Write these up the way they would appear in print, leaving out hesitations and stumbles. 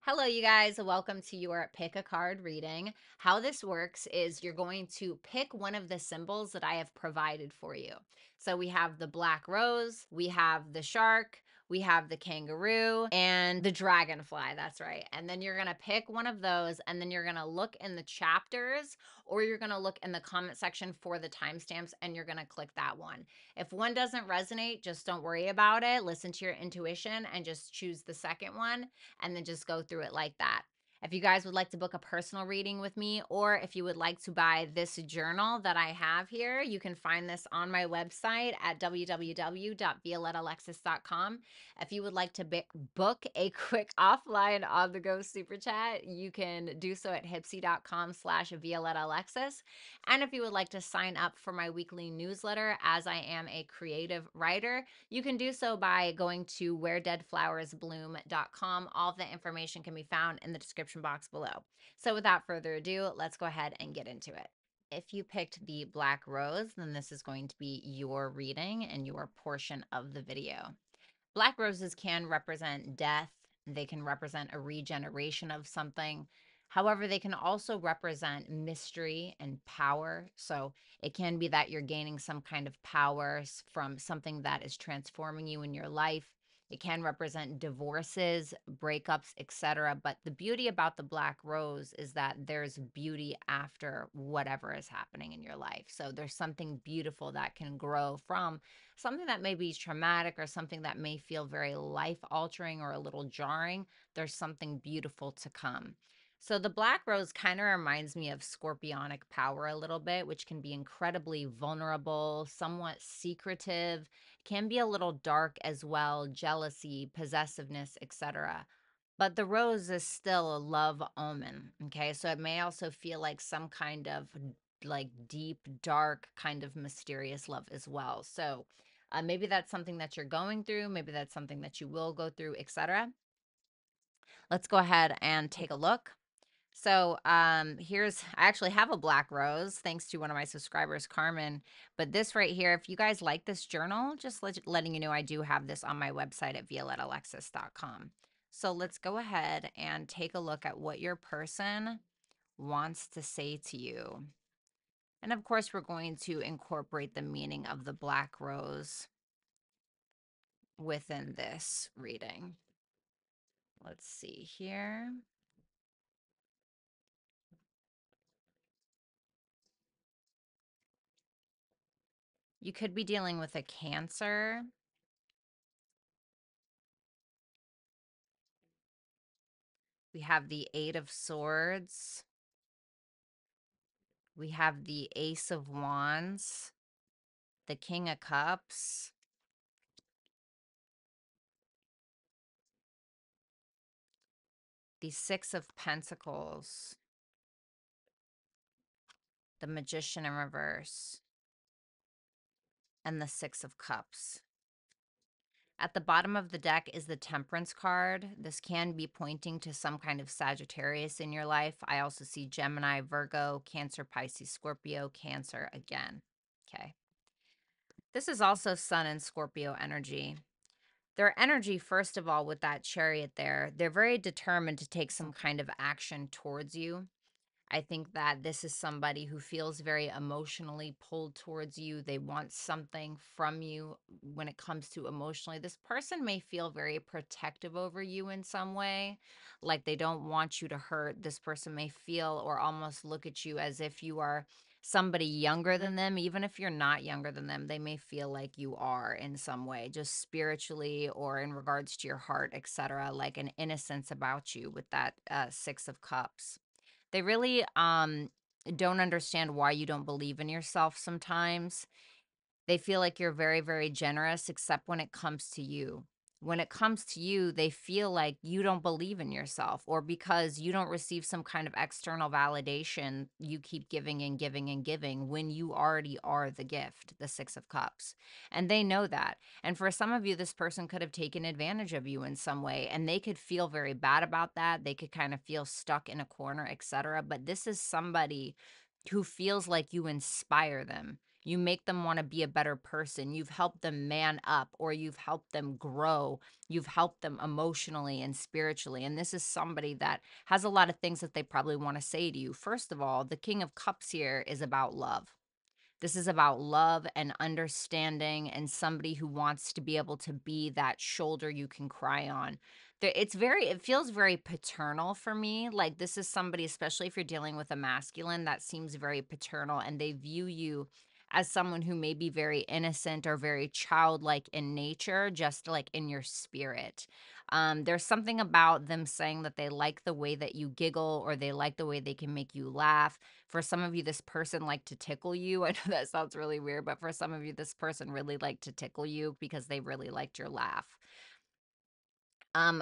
Hello, you guys. Welcome to your pick a card reading. How this works is you're going to pick one of the symbols that I have provided for you. So we have the black rose, we have the shark, we have the kangaroo, and the dragonfly. That's right. And then you're going to pick one of those, and then you're going to look in the chapters, or you're going to look in the comment section for the timestamps, and you're going to click that one. If one doesn't resonate, just don't worry about it. Listen to your intuition and just choose the second one and then just go through it like that. If you guys would like to book a personal reading with me, or if you would like to buy this journal that I have here, you can find this on my website at www.violettalexis.com. If you would like to book a quick offline on the go super chat, you can do so at hipsy.com/Violetta Alexis. And if you would like to sign up for my weekly newsletter, as I am a creative writer, you can do so by going to wheredeadflowersbloom.com. All of the information can be found in the description box below. So without further ado, let's go ahead and get into it. If you picked the black rose, then this is going to be your reading and your portion of the video. Black roses can represent death. They can represent a regeneration of something. However, they can also represent mystery and power. So it can be that you're gaining some kind of power from something that is transforming you in your life. It can represent divorces, breakups, etc. But the beauty about the black rose is that there's beauty after whatever is happening in your life. So there's something beautiful that can grow from something that may be traumatic or something that may feel very life altering or a little jarring. There's something beautiful to come. So the black rose kind of reminds me of scorpionic power a little bit, which can be incredibly vulnerable, somewhat secretive, can be a little dark as well, jealousy, possessiveness, etc. But the rose is still a love omen, okay? So it may also feel like some kind of like deep, dark, kind of mysterious love as well. So maybe that's something that you're going through, maybe that's something that you will go through, etc. Let's go ahead and take a look. So I actually have a black rose thanks to one of my subscribers, Carmen. But this right here, if you guys like this journal, just letting you know, I do have this on my website at violettalexis.com. So let's go ahead and take a look at what your person wants to say to you. And of course, we're going to incorporate the meaning of the black rose within this reading. Let's see here. You could be dealing with a Cancer. We have the Eight of Swords. We have the Ace of Wands, the King of Cups, the Six of Pentacles, the Magician in reverse, and the Six of Cups. At the bottom of the deck is the Temperance card. This can be pointing to some kind of Sagittarius in your life. I also see Gemini, Virgo, Cancer, Pisces, Scorpio, Cancer again. Okay. This is also Sun and Scorpio energy. Their energy, first of all, with that Chariot there, they're very determined to take some kind of action towards you. I think that this is somebody who feels very emotionally pulled towards you. They want something from you when it comes to emotionally. This person may feel very protective over you in some way, like they don't want you to hurt. This person may feel or almost look at you as if you are somebody younger than them. Even if you're not younger than them, they may feel like you are in some way, just spiritually or in regards to your heart, etc., like an innocence about you with that Six of Cups. They really don't understand why you don't believe in yourself sometimes. They feel like you're very, very generous, except when it comes to you. When it comes to you, they feel like you don't believe in yourself, or because you don't receive some kind of external validation, you keep giving and giving and giving when you already are the gift, the Six of Cups. And they know that. And for some of you, this person could have taken advantage of you in some way, and they could feel very bad about that. They could kind of feel stuck in a corner, etc. But this is somebody who feels like you inspire them. You make them want to be a better person. You've helped them man up, or you've helped them grow. You've helped them emotionally and spiritually. And this is somebody that has a lot of things that they probably want to say to you. First of all, the King of Cups here is about love. This is about love and understanding, and somebody who wants to be able to be that shoulder you can cry on. It feels very paternal for me. Like, this is somebody, especially if you're dealing with a masculine, that seems very paternal, and they view you as someone who may be very innocent or very childlike in nature, just like in your spirit. There's something about them saying that they like the way that you giggle, or they like the way they can make you laugh. For some of you, this person liked to tickle you. I know that sounds really weird, but for some of you, this person really liked to tickle you because they really liked your laugh.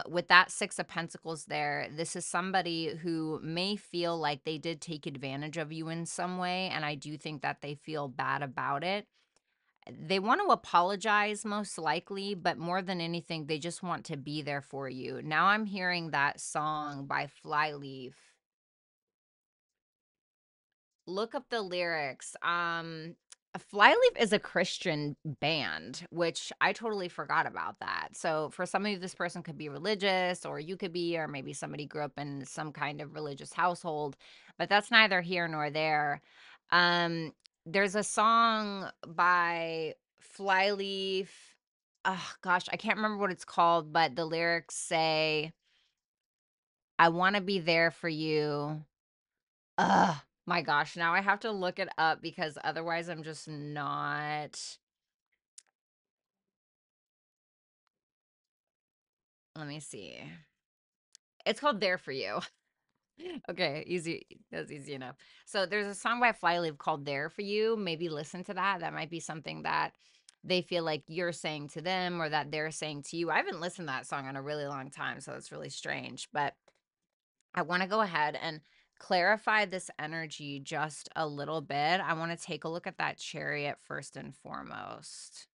With that Six of Pentacles there, this is somebody who may feel like they did take advantage of you in some way, and I do think that they feel bad about it. They want to apologize most likely, but more than anything, they just want to be there for you. Now I'm hearing that song by Flyleaf. Look up the lyrics. Flyleaf is a Christian band, which I totally forgot about that. So for some of you, this person could be religious, or you could be, or maybe somebody grew up in some kind of religious household, but that's neither here nor there. Um, there's a song by Flyleaf. Oh gosh, I can't remember what it's called, but the lyrics say, I want to be there for you. Ugh, my gosh, now I have to look it up because otherwise I'm just not. Let me see. It's called There For You. Okay, easy. That's easy enough. So there's a song by Flyleaf called There For You. Maybe listen to that. That might be something that they feel like you're saying to them, or that they're saying to you. I haven't listened to that song in a really long time, so it's really strange. But I want to go ahead and clarify this energy just a little bit. I want to take a look at that Chariot first and foremost.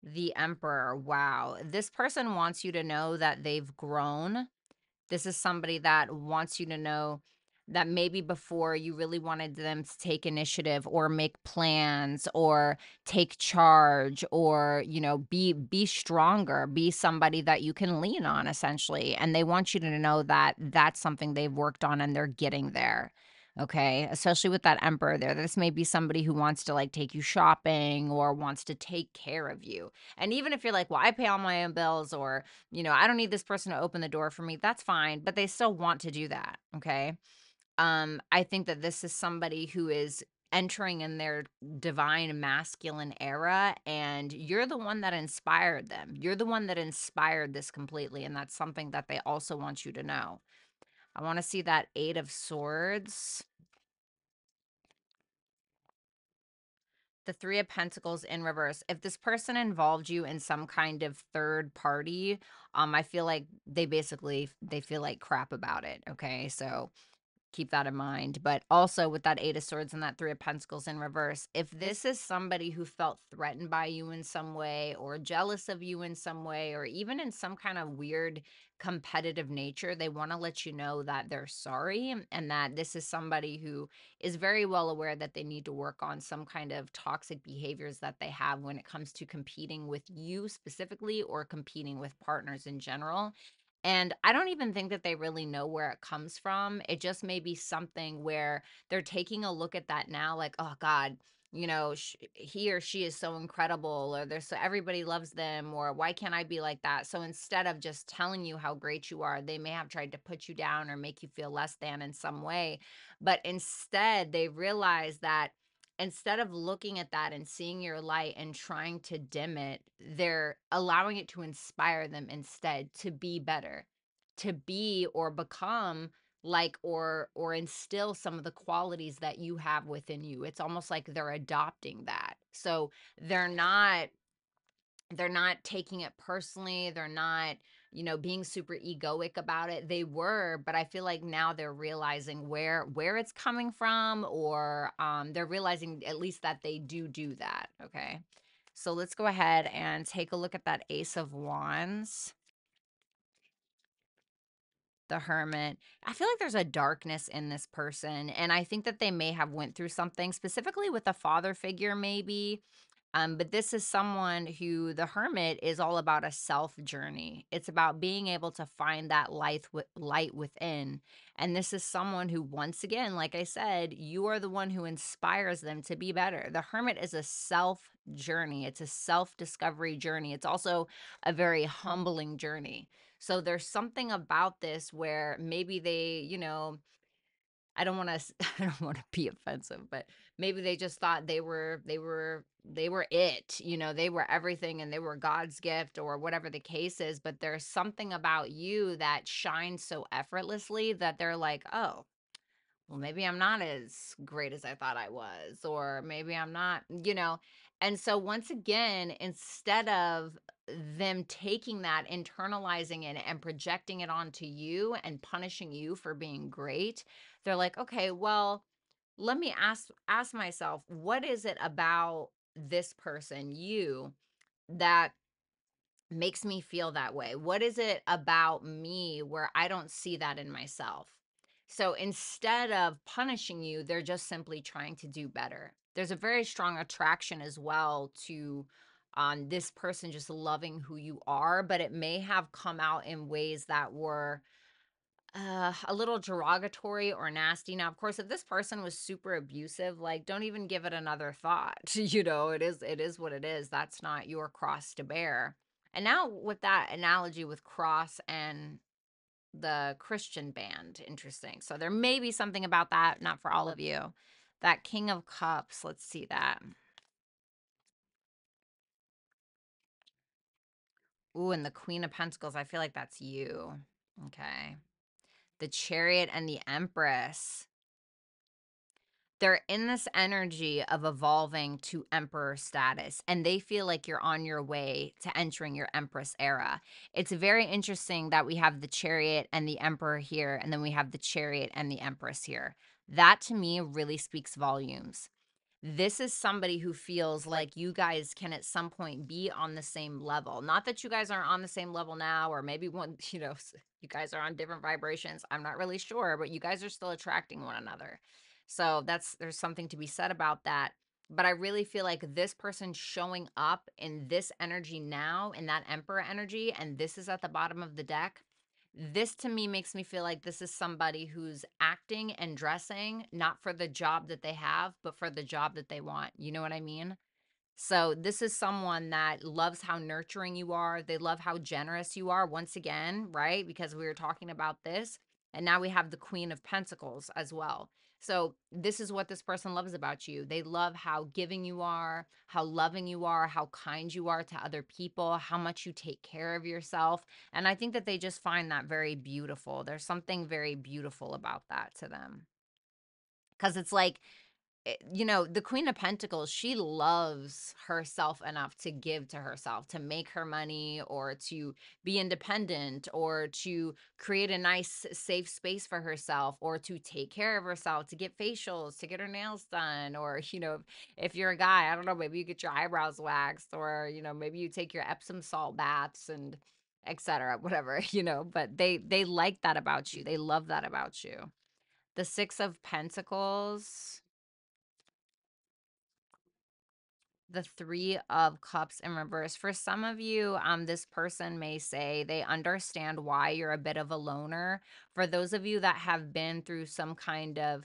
The Emperor. Wow. This person wants you to know that they've grown. This is somebody that wants you to know that maybe before you really wanted them to take initiative, or make plans, or take charge, or, be stronger, be somebody that you can lean on, essentially. And they want you to know that that's something they've worked on and they're getting there. Okay, especially with that Emperor there. This may be somebody who wants to like take you shopping, or wants to take care of you. And even if you're like, well, I pay all my own bills, or I don't need this person to open the door for me, that's fine, but they still want to do that. Okay. I think that this is somebody who is entering in their divine masculine era, and you're the one that inspired them. You're the one that inspired this completely, and that's something that they also want you to know. I want to see that Eight of Swords. The Three of Pentacles in reverse. If this person involved you in some kind of third party, I feel like they feel like crap about it. Okay. So keep that in mind. But also with that Eight of Swords and that Three of Pentacles in reverse, if this is somebody who felt threatened by you in some way, or jealous of you in some way, or even in some kind of weird competitive nature, they want to let you know that they're sorry, and that this is somebody who is very well aware that they need to work on some kind of toxic behaviors that they have when it comes to competing with you specifically, or competing with partners in general. And I don't even think that they really know where it comes from. It just may be something where they're taking a look at that now, like, oh God, he or she is so incredible, or everybody loves them, or why can't I be like that? So instead of just telling you how great you are, they may have tried to put you down or make you feel less than in some way. But instead, they realize that instead of looking at that and seeing your light and trying to dim it, they're allowing it to inspire them instead to be better, to be or become like, or instill some of the qualities that you have within you. It's almost like they're adopting that. So they're not they're not taking it personally. They're not, being super egoic about it. They were, but I feel like now they're realizing where it's coming from, or they're realizing at least that they do that. Okay. So let's go ahead and take a look at that Ace of Wands. the Hermit. I feel like there's a darkness in this person, and I think that they may have went through something, specifically with a father figure maybe. But this is someone who the Hermit is all about a self journey. It's about being able to find that light within. And this is someone who, once again, like I said, you are the one who inspires them to be better. The Hermit is a self journey, it's a self discovery journey. It's also a very humbling journey. So there's something about this where maybe they, I don't want to I don't want to be offensive, but maybe they just thought they were it, they were everything and they were God's gift or whatever the case is, but there's something about you that shines so effortlessly that they're like, "Oh, well, maybe I'm not as great as I thought I was, or maybe I'm not. And so, once again, instead of them taking that, internalizing it, and projecting it onto you and punishing you for being great, they're like, okay, well, let me ask myself, what is it about this person, you, that makes me feel that way? What is it about me where I don't see that in myself? So instead of punishing you, they're just simply trying to do better. There's a very strong attraction as well to this person just loving who you are, but it may have come out in ways that were a little derogatory or nasty. Now, of course, if this person was super abusive, like, don't even give it another thought. It is what it is. That's not your cross to bear. And now with that analogy with cross and the Christian band, interesting. So there may be something about that, not for all of you. That King of Cups, let's see that. Ooh, and the Queen of Pentacles, I feel like that's you. Okay. The Chariot and the Empress. They're in this energy of evolving to emperor status, and they feel like you're on your way to entering your empress era. It's very interesting that we have the Chariot and the Emperor here, and then we have the Chariot and the Empress here. That to me really speaks volumes. This is somebody who feels like you guys can at some point be on the same level. Not that you guys aren't on the same level now, or maybe one, you guys are on different vibrations. I'm not really sure, but you guys are still attracting one another. So there's something to be said about that. But I really feel like this person showing up in this energy now, in that Emperor energy, and this is at the bottom of the deck. This to me makes me feel like this is somebody who's acting and dressing not for the job that they have, but for the job that they want. You know what I mean? So this is someone that loves how nurturing you are. They love how generous you are, once again, right? Because we were talking about this. And now we have the Queen of Pentacles as well. So this is what this person loves about you. They love how giving you are, how loving you are, how kind you are to other people, how much you take care of yourself. And I think that they just find that very beautiful. There's something very beautiful about that to them. Because it's like, the Queen of Pentacles, she loves herself enough to give to herself, to make her money, or to be independent, or to create a nice, safe space for herself, or to take care of herself, to get facials, to get her nails done, or, if you're a guy, I don't know, maybe you get your eyebrows waxed, or, maybe you take your Epsom salt baths and etc. Whatever, but they like that about you. They love that about you. The Six of Pentacles, the Three of Cups in reverse. For some of you, this person may say they understand why you're a bit of a loner. For those of you that have been through some kind of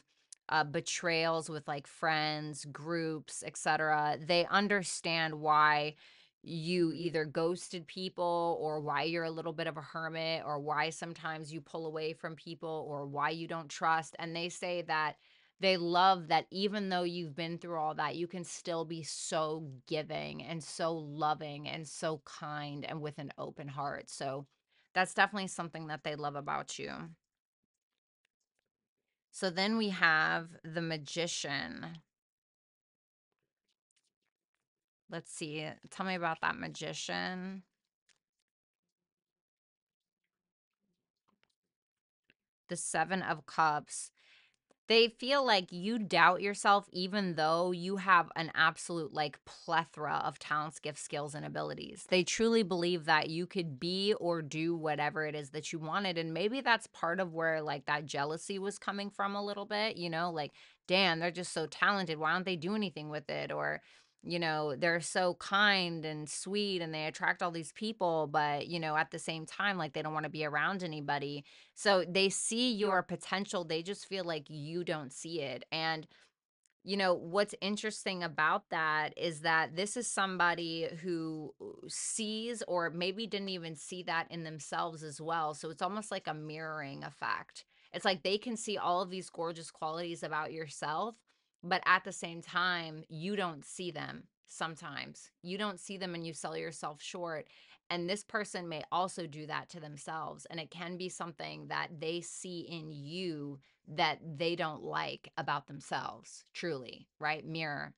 betrayals with like friends, groups, etc., they understand why you either ghosted people, or why you're a little bit of a hermit, or why sometimes you pull away from people, or why you don't trust. And they say that they love that even though you've been through all that, you can still be so giving and so loving and so kind and with an open heart. So that's definitely something that they love about you. So then we have the Magician. Let's see. Tell me about that Magician. The Seven of Cups. They feel like you doubt yourself even though you have an absolute like plethora of talents, gifts, skills, and abilities. They truly believe that you could be or do whatever it is that you wanted. And maybe that's part of where like that jealousy was coming from a little bit, you know, like, damn, they're just so talented. Why don't they do anything with it? Or, you know, they're so kind and sweet and they attract all these people, but, you know, at the same time, like they don't want to be around anybody. So they see your potential, they just feel like you don't see it. And you know, what's interesting about that is that this is somebody who sees or maybe didn't even see that in themselves as well. So it's almost like a mirroring effect. It's like they can see all of these gorgeous qualities about yourself, but at the same time, you don't see them sometimes. You don't see them and you sell yourself short. And this person may also do that to themselves. And it can be something that they see in you that they don't like about themselves, truly, right? Mirror.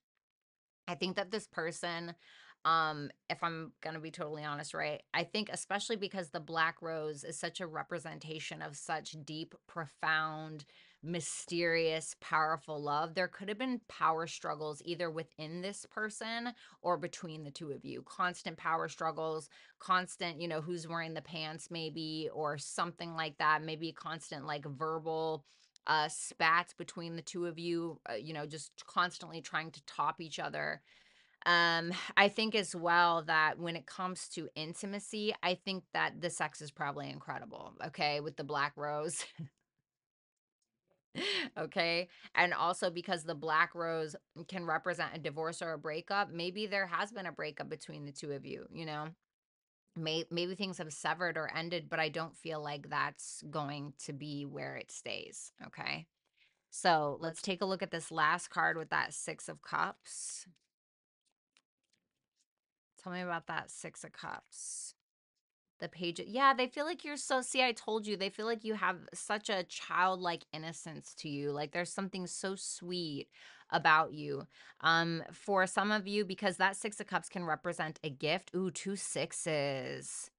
I think that this person, if I'm going to be totally honest, right? I think especially because the Black Rose is such a representation of such deep, profound, mysterious, powerful love, there could have been power struggles either within this person or between the two of you. Constant power struggles, constant, you know, who's wearing the pants maybe, or something like that. Maybe constant like verbal spats between the two of you, you know, just constantly trying to top each other. I think as well that when it comes to intimacy, I think that the sex is probably incredible, okay, with the Black Rose. Okay. And also because the Black Rose can represent a divorce or a breakup, maybe there has been a breakup between the two of you, you know? Maybe things have severed or ended, but I don't feel like that's going to be where it stays, okay? So let's take a look at this last card with that Six of Cups. Tell me about that Six of Cups. The page. Yeah, they feel like you're so, see, I told you, they feel like you have such a childlike innocence to you. Like there's something so sweet about you. For some of you, because that Six of Cups can represent a gift. Ooh, two sixes.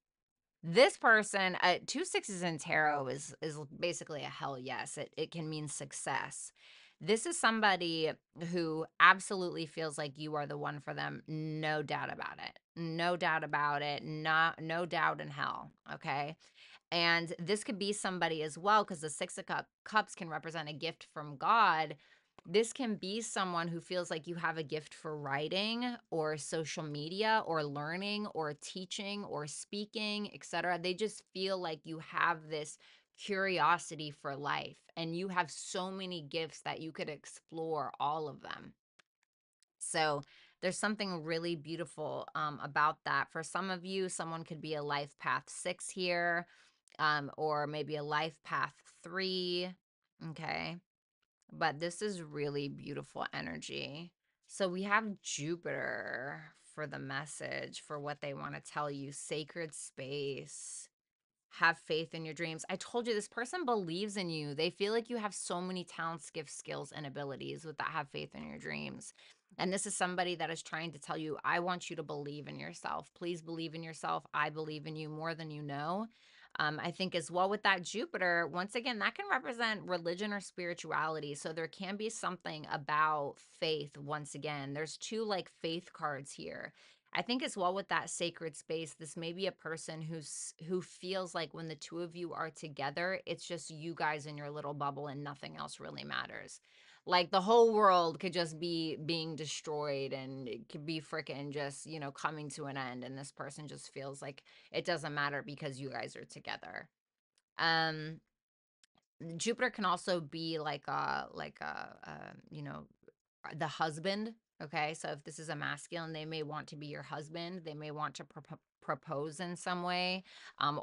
This person, two sixes in tarot is basically a hell yes. It can mean success. This is somebody who absolutely feels like you are the one for them. No doubt about it. No doubt about it. Not no doubt in hell. Okay. And this could be somebody as well, because the Six of Cups can represent a gift from God. This can be someone who feels like you have a gift for writing or social media or learning or teaching or speaking, etc. They just feel like you have this curiosity for life and you have so many gifts that you could explore all of them. So there's something really beautiful about that. For some of you, someone could be a life path 6 here, or maybe a life path 3. Okay. But this is really beautiful energy. So we have Jupiter for the message, for what they want to tell you. Sacred space. Have faith in your dreams. I told you this person believes in you. They feel like you have so many talents, gifts, skills, and abilities with that have faith in your dreams. And this is somebody that is trying to tell you, I want you to believe in yourself. Please believe in yourself. I believe in you more than you know. I think as well with that Jupiter, once again, that can represent religion or spirituality. So there can be something about faith. Once again, there's two like faith cards here. I think as well with that sacred space, this may be a person who feels like when the two of you are together, it's just you guys in your little bubble and nothing else really matters. Like the whole world could just be being destroyed and it could be freaking just, you know, coming to an end. And this person just feels like it doesn't matter because you guys are together. Um, Jupiter can also be you know, the husband. Okay. So if this is a masculine, they may want to be your husband. They may want to propose in some way.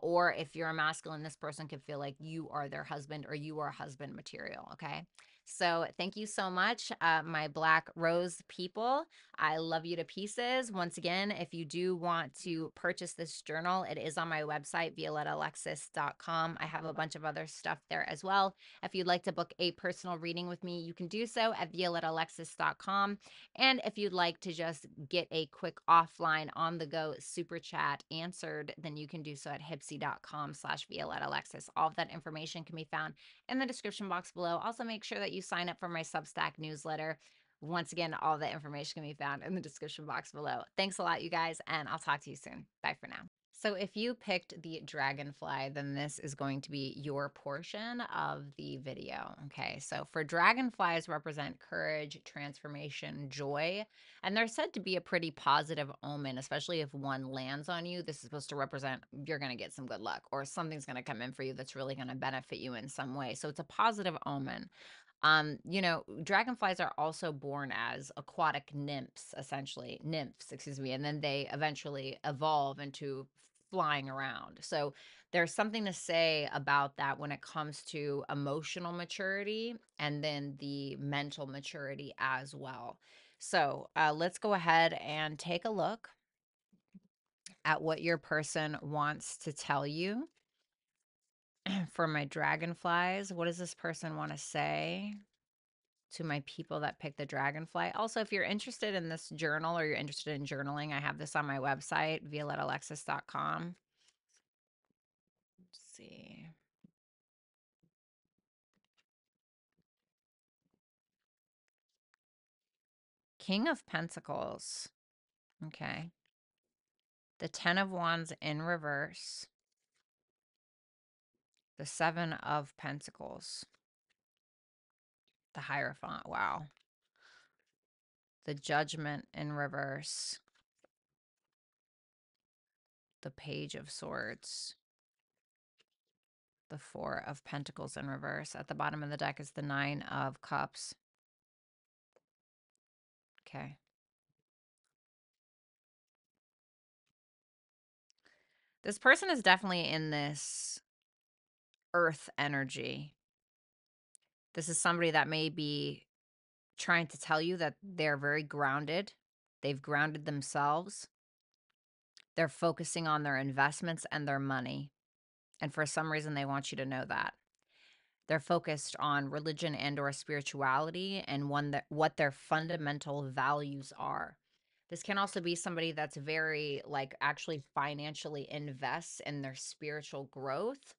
Or if you're a masculine, this person could feel like you are their husband or you are husband material. Okay. So thank you so much, my Black Rose people. I love you to pieces. Once again, if you do want to purchase this journal, it is on my website, violettaalexis.com. I have a bunch of other stuff there as well. If you'd like to book a personal reading with me, you can do so at violettaalexis.com. And if you'd like to just get a quick offline on the go super chat answered, then you can do so at hipsy.com/violettaalexis. All of that information can be found in the description box below. Also, make sure that you you sign up for my Substack newsletter. Once again, all the information can be found in the description box below. Thanks a lot, you guys, and I'll talk to you soon. Bye for now. So if you picked the dragonfly, then this is going to be your portion of the video. Okay, so for dragonflies represent courage, transformation, joy, and they're said to be a pretty positive omen, especially if one lands on you. This is supposed to represent you're going to get some good luck or something's going to come in for you that's really going to benefit you in some way. So it's a positive omen. You know, dragonflies are also born as aquatic nymphs, excuse me, and then they eventually evolve into flying around. So there's something to say about that when it comes to emotional maturity and then the mental maturity as well. So let's go ahead and take a look at what your person wants to tell you. For my dragonflies, what does this person want to say to my people that pick the dragonfly? Also, if you're interested in this journal or you're interested in journaling, I have this on my website, violetaalexis.com. Let's see. King of Pentacles. Okay. The 10 of Wands in reverse. The 7 of Pentacles. The Hierophant. Wow. The Judgment in reverse. The Page of Swords. The 4 of Pentacles in reverse. At the bottom of the deck is the 9 of Cups. Okay. This person is definitely in this earth energy. This is somebody that may be trying to tell you that they're very grounded. They've grounded themselves. They're focusing on their investments and their money. And for some reason, they want you to know that. They're focused on religion and or spirituality and what their fundamental values are. This can also be somebody that's very like actually financially invests in their spiritual growth,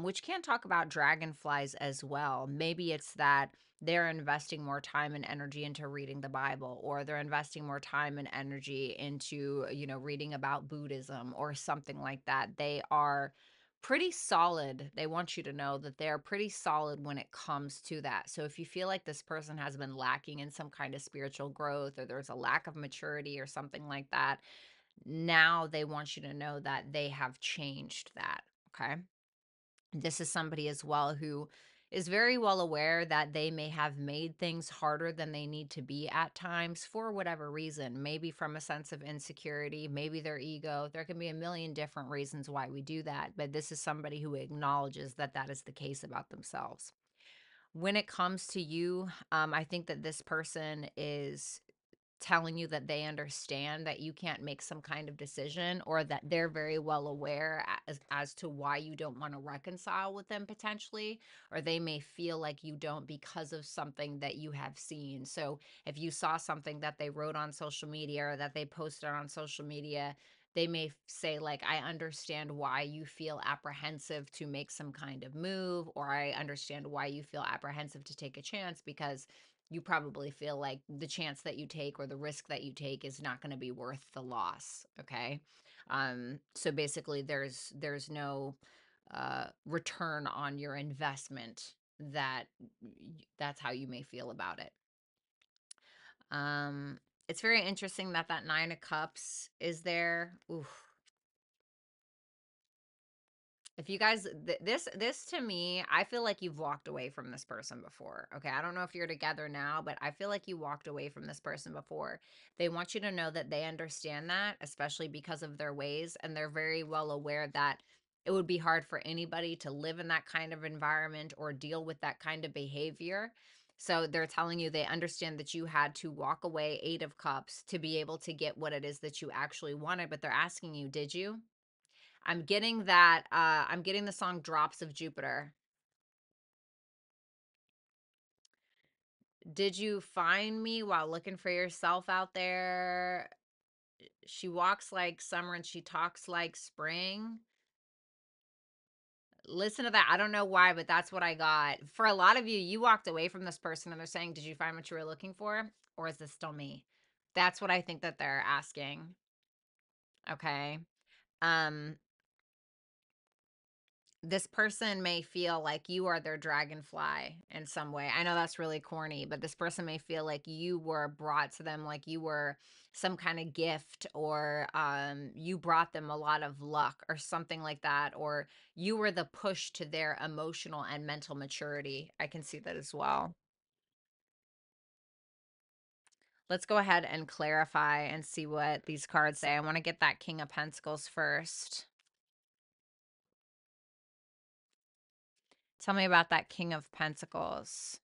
which can talk about dragonflies as well. Maybe it's that they're investing more time and energy into reading the Bible, or they're investing more time and energy into, you know, reading about Buddhism or something like that. They are pretty solid. They want you to know that they're pretty solid when it comes to that. So if you feel like this person has been lacking in some kind of spiritual growth, or there's a lack of maturity or something like that, now they want you to know that they have changed that. Okay. This is somebody as well who is very well aware that they may have made things harder than they need to be at times for whatever reason, maybe from a sense of insecurity, maybe their ego. There can be a million different reasons why we do that, but this is somebody who acknowledges that that is the case about themselves. When it comes to you, I think that this person is telling you that they understand that you can't make some kind of decision, or that they're very well aware as to why you don't want to reconcile with them potentially, or they may feel like you don't because of something that you have seen. So if you saw something that they wrote on social media or that they posted on social media, they may say like, I understand why you feel apprehensive to make some kind of move, or I understand why you feel apprehensive to take a chance, because you probably feel like the chance that you take or the risk that you take is not going to be worth the loss. Okay. So basically there's no return on your investment. That's how you may feel about it. um it's very interesting that that 9 of Cups is there. Oof. If you guys, this to me, I feel like you've walked away from this person before. Okay, I don't know if you're together now, but I feel like you walked away from this person before. They want you to know that they understand that, especially because of their ways, and they're very well aware that it would be hard for anybody to live in that kind of environment or deal with that kind of behavior. So they're telling you they understand that you had to walk away, 8 of Cups, to be able to get what it is that you actually wanted, but they're asking you, did you? I'm getting that, I'm getting the song Drops of Jupiter. Did you find me while looking for yourself out there? She walks like summer and she talks like spring. listen to that. I don't know why, but that's what I got. For a lot of you, you walked away from this person and they're saying, did you find what you were looking for? Or is this still me? That's what I think that they're asking. Okay. Um, this person may feel like you are their dragonfly in some way. I know that's really corny, but this person may feel like you were brought to them, like you were some kind of gift, or you brought them a lot of luck or something like that, or you were the push to their emotional and mental maturity. I can see that as well. Let's go ahead and clarify and see what these cards say. I want to get that King of Pentacles first. Tell me about that King of Pentacles.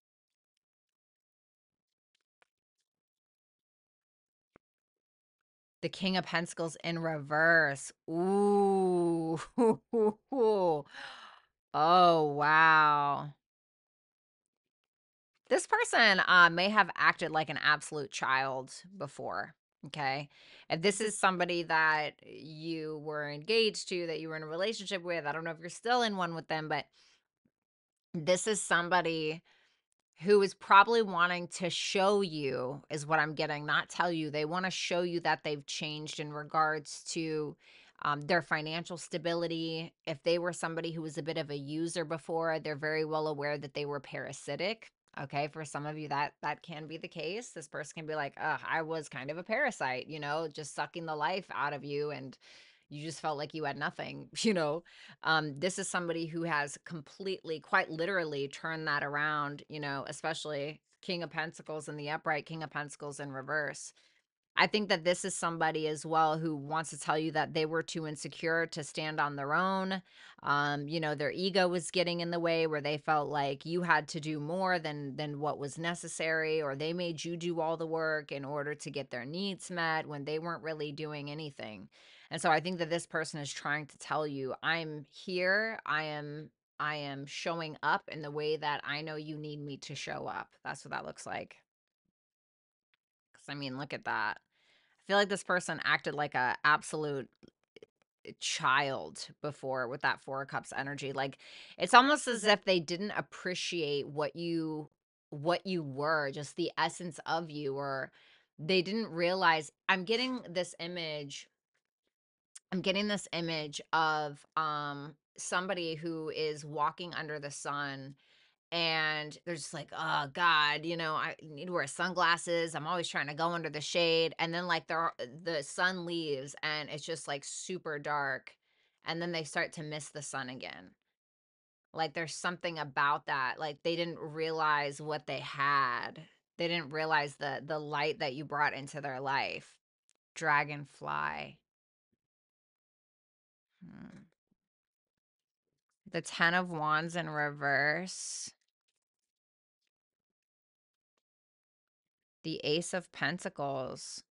The King of Pentacles in reverse. Ooh. Oh, wow. This person may have acted like an absolute child before. Okay. If this is somebody that you were engaged to, that you were in a relationship with, I don't know if you're still in one with them, but this is somebody who is probably wanting to show you, is what I'm getting, not tell you. They want to show you that they've changed in regards to their financial stability. If they were somebody who was a bit of a user before, they're very well aware that they were parasitic. Okay, for some of you, that can be the case. This person can be like, I was kind of a parasite, just sucking the life out of you, and you just felt like you had nothing, this is somebody who has completely, quite literally turned that around, especially King of Pentacles in the upright, King of Pentacles in reverse. I think that this is somebody as well who wants to tell you that they were too insecure to stand on their own. Their ego was getting in the way, where they felt like you had to do more than what was necessary, or they made you do all the work in order to get their needs met when they weren't really doing anything. And so I think that this person is trying to tell you, I'm here. I am showing up in the way that I know you need me to show up. That's what that looks like. Because I mean, look at that. I feel like this person acted like a absolute child before with that Four of Cups energy. Like, it's almost as if they didn't appreciate what you were, just the essence of you, or they didn't realize. I'm getting this image of somebody who is walking under the sun, and they're just like, oh God, I need to wear sunglasses. I'm always trying to go under the shade. And then like the sun leaves and it's just like super dark. And then they start to miss the sun again. Like there's something about that. Like they didn't realize what they had. They didn't realize the light that you brought into their life. Dragonfly. Hmm. The Ten of Wands in reverse. The Ace of Pentacles.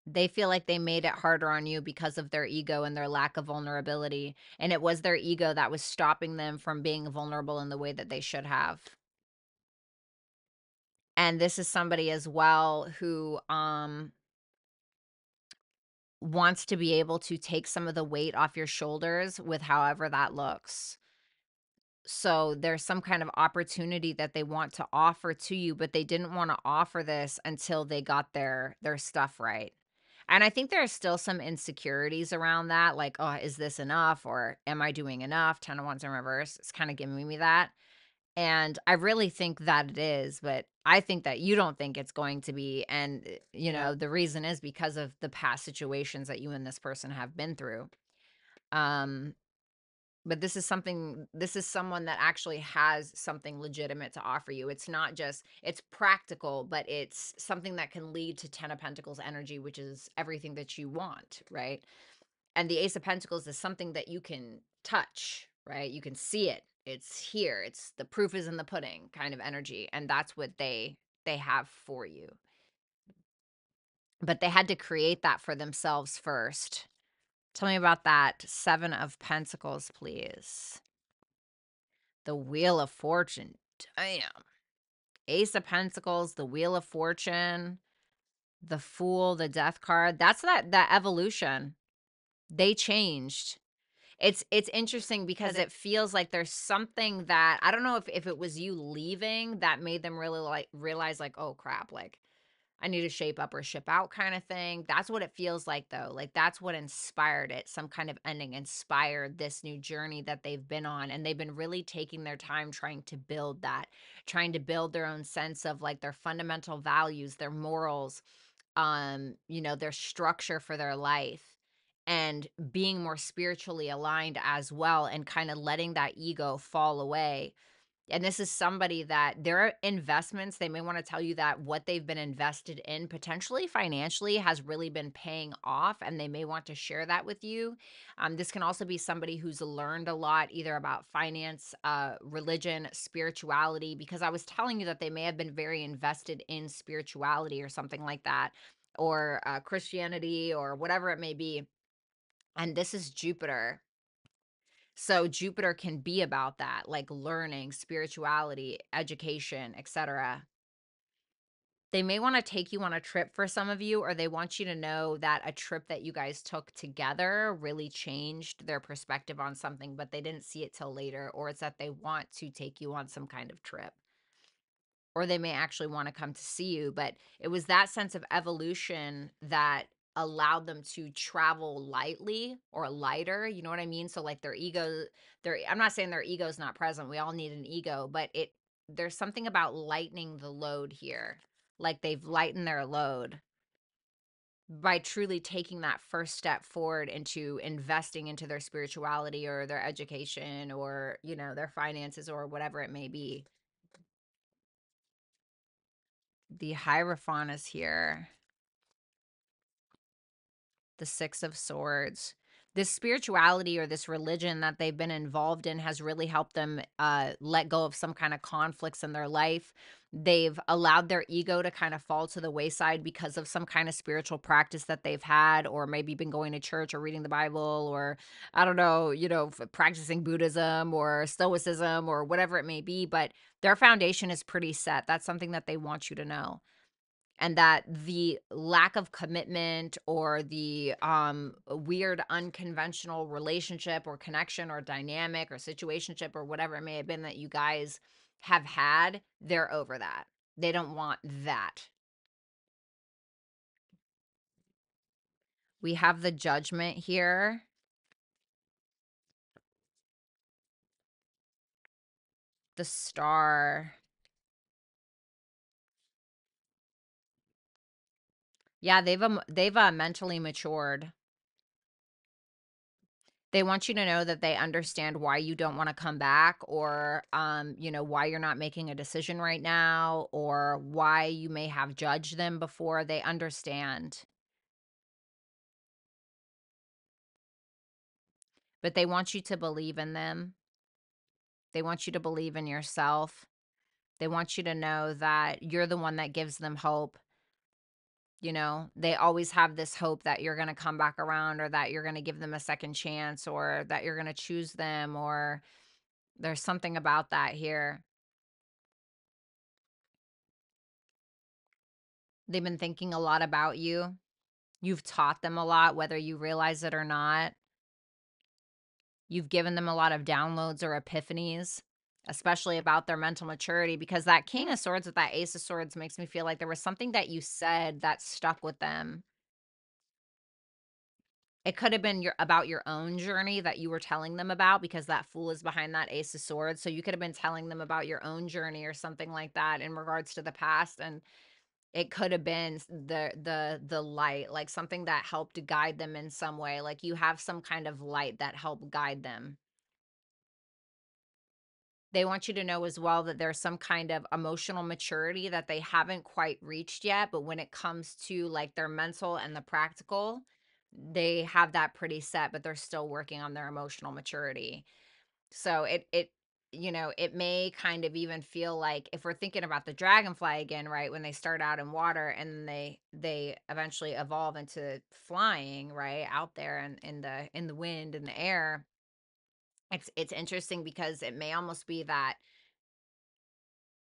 They feel like they made it harder on you because of their ego and their lack of vulnerability. And it was their ego that was stopping them from being vulnerable in the way that they should have. And this is somebody as well who wants to be able to take some of the weight off your shoulders with however that looks. So there's some kind of opportunity that they want to offer to you, but they didn't want to offer this until they got their stuff right. And I think there are still some insecurities around that, like, oh, is this enough, or am I doing enough? 10 of Wands in reverse. It's kind of giving me that. And I really think that it is, but I think that you don't think it's going to be. And, the reason is because of the past situations that you and this person have been through. But this is someone that actually has something legitimate to offer you. It's not just, it's practical, but it's something that can lead to 10 of Pentacles energy, which is everything that you want, right? And the Ace of Pentacles is something that you can touch, right? You can see it. It's here. It's the proof is in the pudding kind of energy. And that's what they have for you. But they had to create that for themselves first. Tell me about that Seven of Pentacles, please. The Wheel of Fortune. Damn. Ace of Pentacles, the Wheel of Fortune, the Fool, the Death card. That's that evolution. They changed. It's interesting because it feels like there's something that I don't know if it was you leaving that made them really like realize like, oh crap, like I need to shape up or ship out kind of thing. That's what it feels like though. Like that's what inspired it. Some kind of ending inspired this new journey that they've been on. And they've been really taking their time trying to build that, trying to build their own sense of like their fundamental values, their morals, you know, their structure for their life and being more spiritually aligned as well and kind of letting that ego fall away. And this is somebody that their investments, they may want to tell you that what they've been invested in potentially financially has really been paying off, and they may want to share that with you. This can also be somebody who's learned a lot either about finance, religion, spirituality, because I was telling you that they may have been very invested in spirituality or something like that, or Christianity or whatever it may be. And this is Jupiter. So Jupiter can be about that, like learning, spirituality, education, etc. They may want to take you on a trip for some of you, or they want you to know that a trip that you guys took together really changed their perspective on something, but they didn't see it till later, or it's that they want to take you on some kind of trip. Or they may actually want to come to see you, but it was that sense of evolution that allowed them to travel lightly or lighter, you know what I mean? So like their ego, I'm not saying their ego is not present. We all need an ego, but there's something about lightening the load here. Like they've lightened their load by truly taking that first step forward into investing into their spirituality or their education or, you know, their finances or whatever it may be. The Hierophant is here. The Six of Swords. This spirituality or this religion that they've been involved in has really helped them let go of some kind of conflicts in their life. They've allowed their ego to kind of fall to the wayside because of some kind of spiritual practice that they've had, or maybe been going to church or reading the Bible, or I don't know, you know, practicing Buddhism or Stoicism or whatever it may be. But their foundation is pretty set. That's something that they want you to know, and that the lack of commitment or the weird unconventional relationship or connection or dynamic or situationship or whatever it may have been that you guys have had, they're over that. They don't want that. We have the Judgment here. The Star. Yeah, they've mentally matured. They want you to know that they understand why you don't want to come back, or you know, why you're not making a decision right now, or why you may have judged them before. They understand. But they want you to believe in them. They want you to believe in yourself. They want you to know that you're the one that gives them hope. You know, they always have this hope that you're going to come back around, or that you're going to give them a second chance, or that you're going to choose them, or there's something about that here. They've been thinking a lot about you. You've taught them a lot, whether you realize it or not. You've given them a lot of downloads or epiphanies, especially about their mental maturity, because that King of Swords with that Ace of Swords makes me feel like there was something that you said that stuck with them. It could have been about your own journey that you were telling them about, because that Fool is behind that Ace of Swords. So you could have been telling them about your own journey or something like that in regards to the past, and it could have been the light, like something that helped guide them in some way. Like you have some kind of light that helped guide them. They want you to know as well that there's some kind of emotional maturity that they haven't quite reached yet, but when it comes to like their mental and the practical, they have that pretty set, but they're still working on their emotional maturity. So it you know, it may kind of even feel like, if we're thinking about the dragonfly again, right, when they start out in water and they eventually evolve into flying, right, out there and in the wind and the air. It's interesting because it may almost be that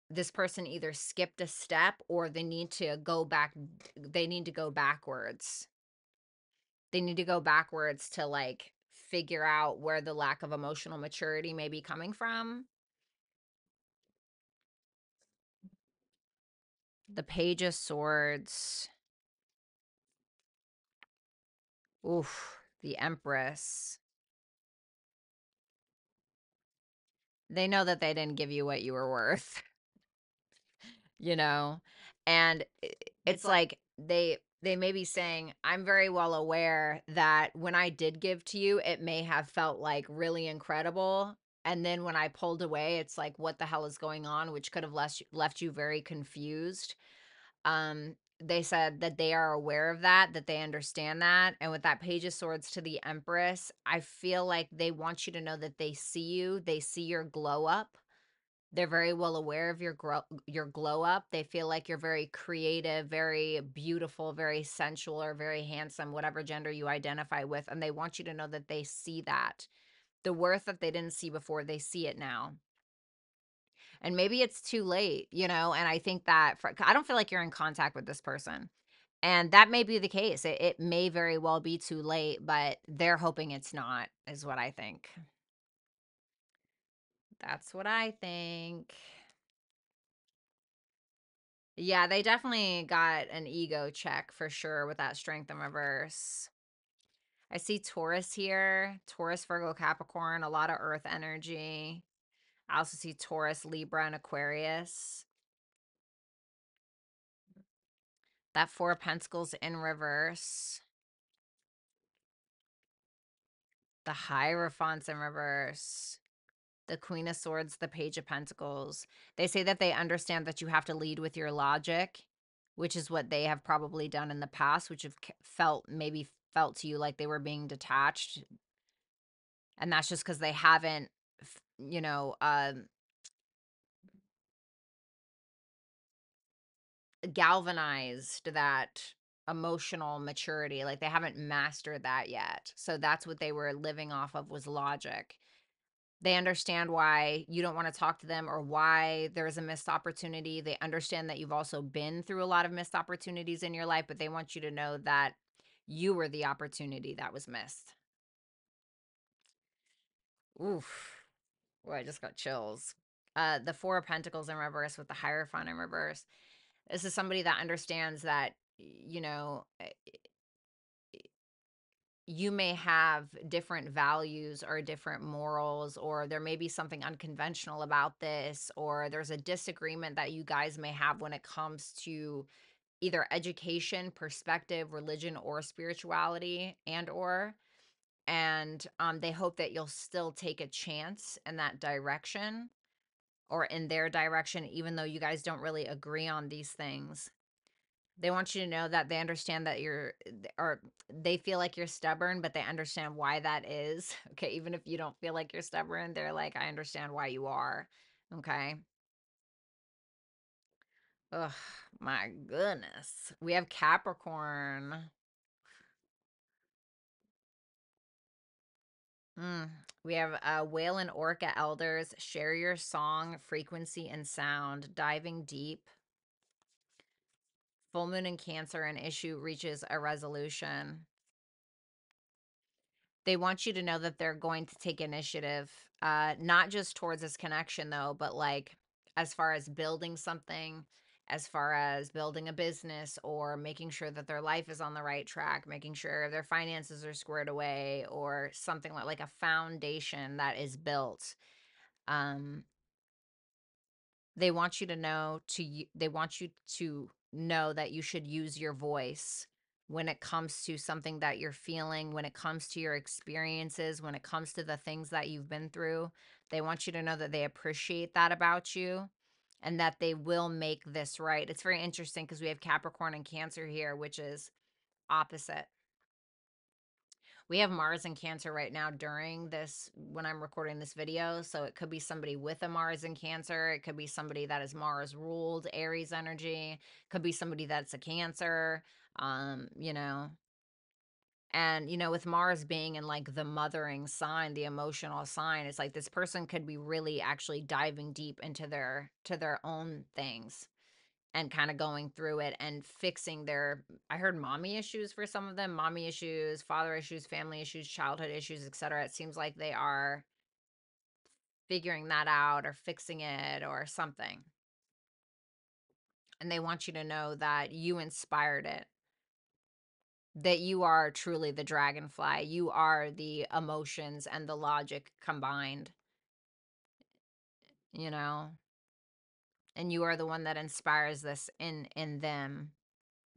this person either skipped a step, or they need to go back. They need to go backwards. They need to go backwards to like figure out where the lack of emotional maturity may be coming from. The Page of Swords. Oof, the Empress. They know that they didn't give you what you were worth, you know? And it's like they may be saying, I'm very well aware that when I did give to you, it may have felt like really incredible. And then when I pulled away, it's like, what the hell is going on? Which could have left you very confused. They said that they are aware of that they understand that. And with that Page of Swords to the Empress, I feel like they want you to know that they see you, they see your glow up. They're very well aware of your glow up. They feel like you're very creative, very beautiful, very sensual, or very handsome, whatever gender you identify with. And they want you to know that they see that. The worth that they didn't see before, they see it now. And maybe it's too late, you know? And I think that I don't feel like you're in contact with this person. And that may be the case. It may very well be too late, but they're hoping it's not, is what I think. That's what I think. Yeah, they definitely got an ego check for sure with that Strength in reverse. I see Taurus here. Taurus, Virgo, Capricorn, a lot of earth energy. I also see Taurus, Libra, and Aquarius. That Four of Pentacles in reverse. The Hierophants in reverse. The Queen of Swords, the Page of Pentacles. They say that they understand that you have to lead with your logic, which is what they have probably done in the past, which have maybe felt to you like they were being detached. And that's just because they haven't, you know, galvanized that emotional maturity. Like they haven't mastered that yet. So that's what they were living off of, was logic. They understand why you don't want to talk to them or why there's a missed opportunity. They understand that you've also been through a lot of missed opportunities in your life, but they want you to know that you were the opportunity that was missed. Oof. Well, I just got chills. The Four of Pentacles in reverse with the Hierophant in reverse. This is somebody that understands that, you know, you may have different values or different morals, or there may be something unconventional about this, or there's a disagreement that you guys may have when it comes to either education, perspective, religion, or spirituality, and they hope that you'll still take a chance in that direction or in their direction, even though you guys don't really agree on these things. They want you to know that they understand that or they feel like you're stubborn, but they understand why that is. Okay. Even if you don't feel like you're stubborn, they're like, I understand why you are. Okay. Ugh, my goodness. We have Capricorn. We have Whale and Orca Elders. Share your song, frequency, and sound. Diving deep. Full moon in Cancer, an issue reaches a resolution. They want you to know that they're going to take initiative, not just towards this connection though, but like as far as building something, as far as building a business, or making sure that their life is on the right track, making sure their finances are squared away, or something like a foundation that is built. Um, they want you to know they want you to know that you should use your voice when it comes to something that you're feeling, when it comes to your experiences, when it comes to the things that you've been through. They want you to know that they appreciate that about you and that they will make this right. It's very interesting because we have Capricorn and Cancer here, which is opposite. We have Mars in Cancer right now during this, when I'm recording this video. So it could be somebody with a Mars in Cancer. It could be somebody that is Mars ruled, Aries energy. Could be somebody that's a Cancer, you know. And, you know, with Mars being in like the mothering sign, the emotional sign, it's like this person could be really actually diving deep into their own things. and kind of going through it and fixing their, I heard mommy issues for some of them, mommy issues, father issues, family issues, childhood issues, etc. It seems like they are figuring that out or fixing it or something. And they want you to know that you inspired it, that you are truly the dragonfly. You are the emotions and the logic combined, you know, and you are the one that inspires this in them,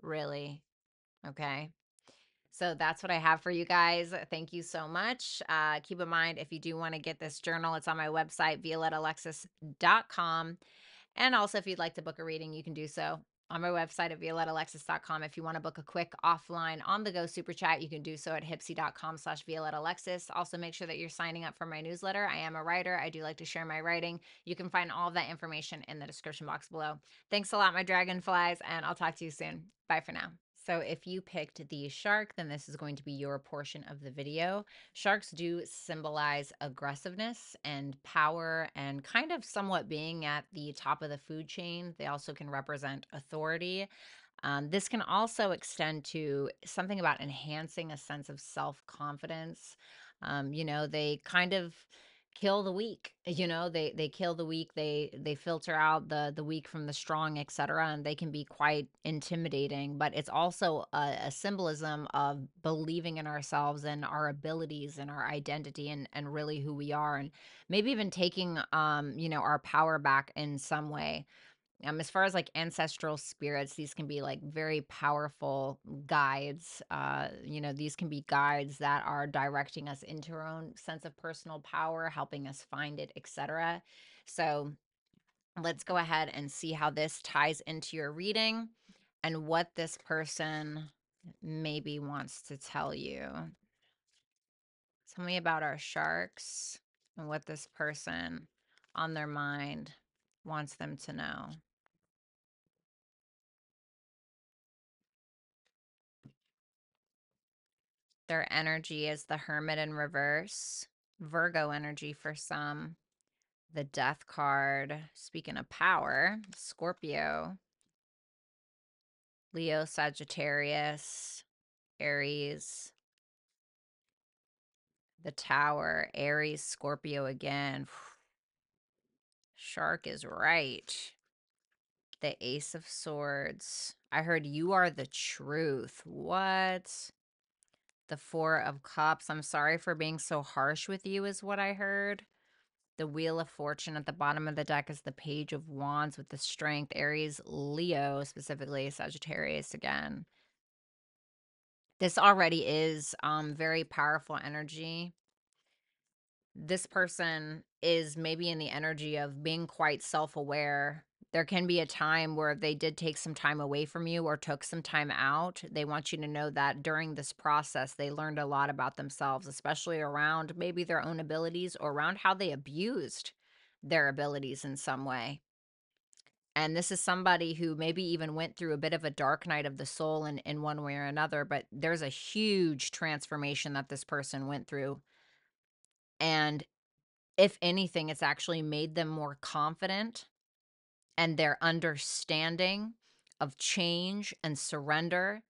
really. Okay. So that's what I have for you guys. Thank you so much. Keep in mind, if you do want to get this journal, it's on my website, violetaalexis.com. And also, if you'd like to book a reading, you can do so on my website at violetaalexis.com. If you want to book a quick offline on the go super chat, you can do so at hipsy.com/violetaalexis. Also, make sure that you're signing up for my newsletter. I am a writer. I do like to share my writing. You can find all of that information in the description box below. Thanks a lot, my dragonflies, and I'll talk to you soon. Bye for now. So if you picked the shark, then this is going to be your portion of the video. Sharks do symbolize aggressiveness and power and kind of somewhat being at the top of the food chain. They also can represent authority. This can also extend to something about enhancing a sense of self-confidence. They kind of kill the weak. They kill the weak. They filter out the weak from the strong, etc. And they can be quite intimidating. But it's also a symbolism of believing in ourselves and our abilities and our identity and really who we are, and maybe even taking our power back in some way. As far as like ancestral spirits, these can be like very powerful guides. These can be guides that are directing us into our own sense of personal power, helping us find it, etc. So let's go ahead and see how this ties into your reading and what this person maybe wants to tell you. Tell me about our sharks and what this person on their mind wants them to know. Their energy is the Hermit in reverse, Virgo energy for some, the Death card, speaking of power, Scorpio, Leo, Sagittarius, Aries, the Tower, Aries, Scorpio again. Shark is right. The Ace of Swords. I heard you are the truth. What? The Four of Cups. I'm sorry for being so harsh with you is what I heard. The Wheel of Fortune at the bottom of the deck is the Page of Wands with the Strength. Aries, Leo, specifically Sagittarius again. This already is very powerful energy. This person is maybe in the energy of being quite self-aware. There can be a time where they did take some time away from you or took some time out. They want you to know that during this process, they learned a lot about themselves, especially around maybe their own abilities or around how they abused their abilities in some way. And this is somebody who maybe even went through a bit of a dark night of the soul in one way or another, but there's a huge transformation that this person went through. And if anything, it's actually made them more confident, and their understanding of change and surrender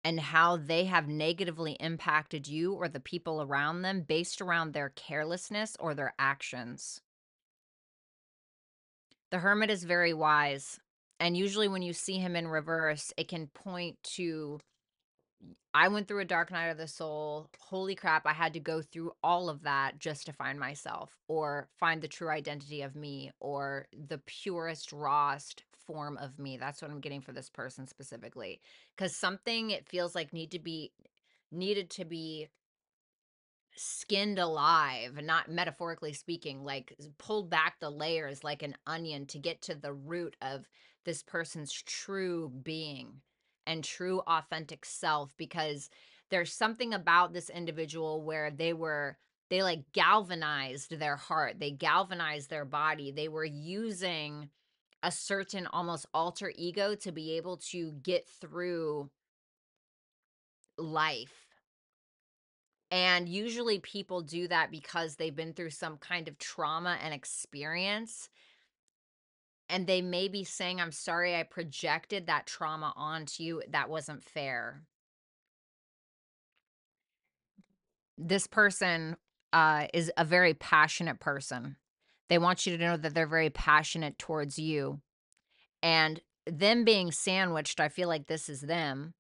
and how they have negatively impacted you or the people around them based around their carelessness or their actions. The Hermit is very wise, and usually when you see him in reverse, it can point to, I went through a dark night of the soul. Holy crap, I had to go through all of that just to find myself or find the true identity of me or the purest, rawest form of me. That's what I'm getting for this person specifically. Because something, it feels like needed to be skinned alive, not metaphorically speaking, like pulled back the layers like an onion to get to the root of this person's true being and true authentic self, because there's something about this individual where they like galvanized their heart, they galvanized their body, they were using a certain almost alter ego to be able to get through life. And usually people do that because they've been through some kind of trauma and experience. And they may be saying, I'm sorry I projected that trauma onto you. That wasn't fair. This person is a very passionate person. They want you to know that they're very passionate towards you. And them being sandwiched, I feel like this is them.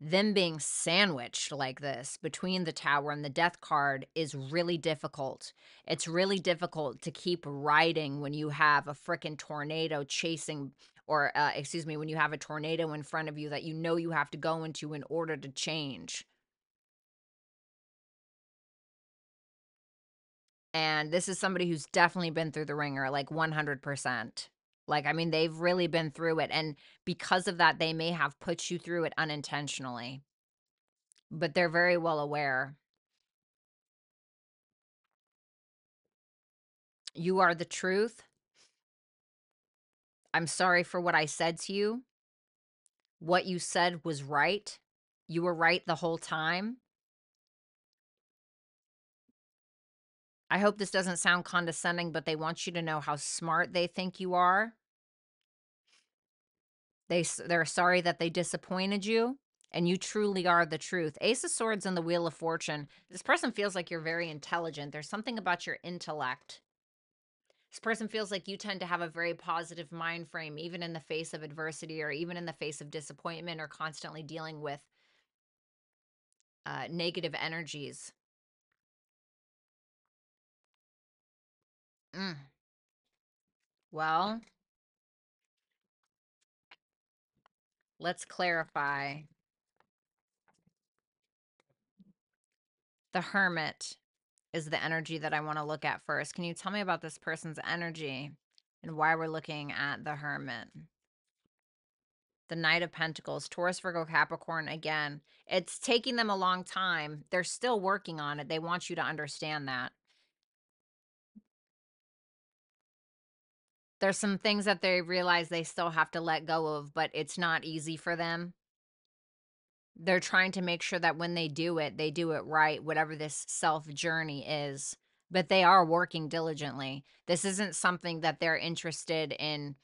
Them being sandwiched like this between the Tower and the Death card is really difficult. It's really difficult to keep riding when you have a freaking tornado chasing, or excuse me, when you have a tornado in front of you that you know you have to go into in order to change. And this is somebody who's definitely been through the ringer, like 100%. Like, I mean, they've really been through it. And because of that, they may have put you through it unintentionally, but they're very well aware. You are the truth. I'm sorry for what I said to you. What you said was right. You were right the whole time. I hope this doesn't sound condescending, but they want you to know how smart they think you are. They're sorry that they disappointed you, and you truly are the truth. Ace of Swords and the Wheel of Fortune. This person feels like you're very intelligent. There's something about your intellect. This person feels like you tend to have a very positive mind frame, even in the face of adversity or even in the face of disappointment or constantly dealing with negative energies. Mm. Well, let's clarify. The Hermit is the energy that I want to look at first. Can you tell me about this person's energy and why we're looking at the Hermit? The Knight of Pentacles, Taurus, Virgo, Capricorn, again. It's taking them a long time. They're still working on it. They want you to understand that. There's some things that they realize they still have to let go of, but it's not easy for them. They're trying to make sure that when they do it right, whatever this self journey is. But they are working diligently. This isn't something that they're interested in,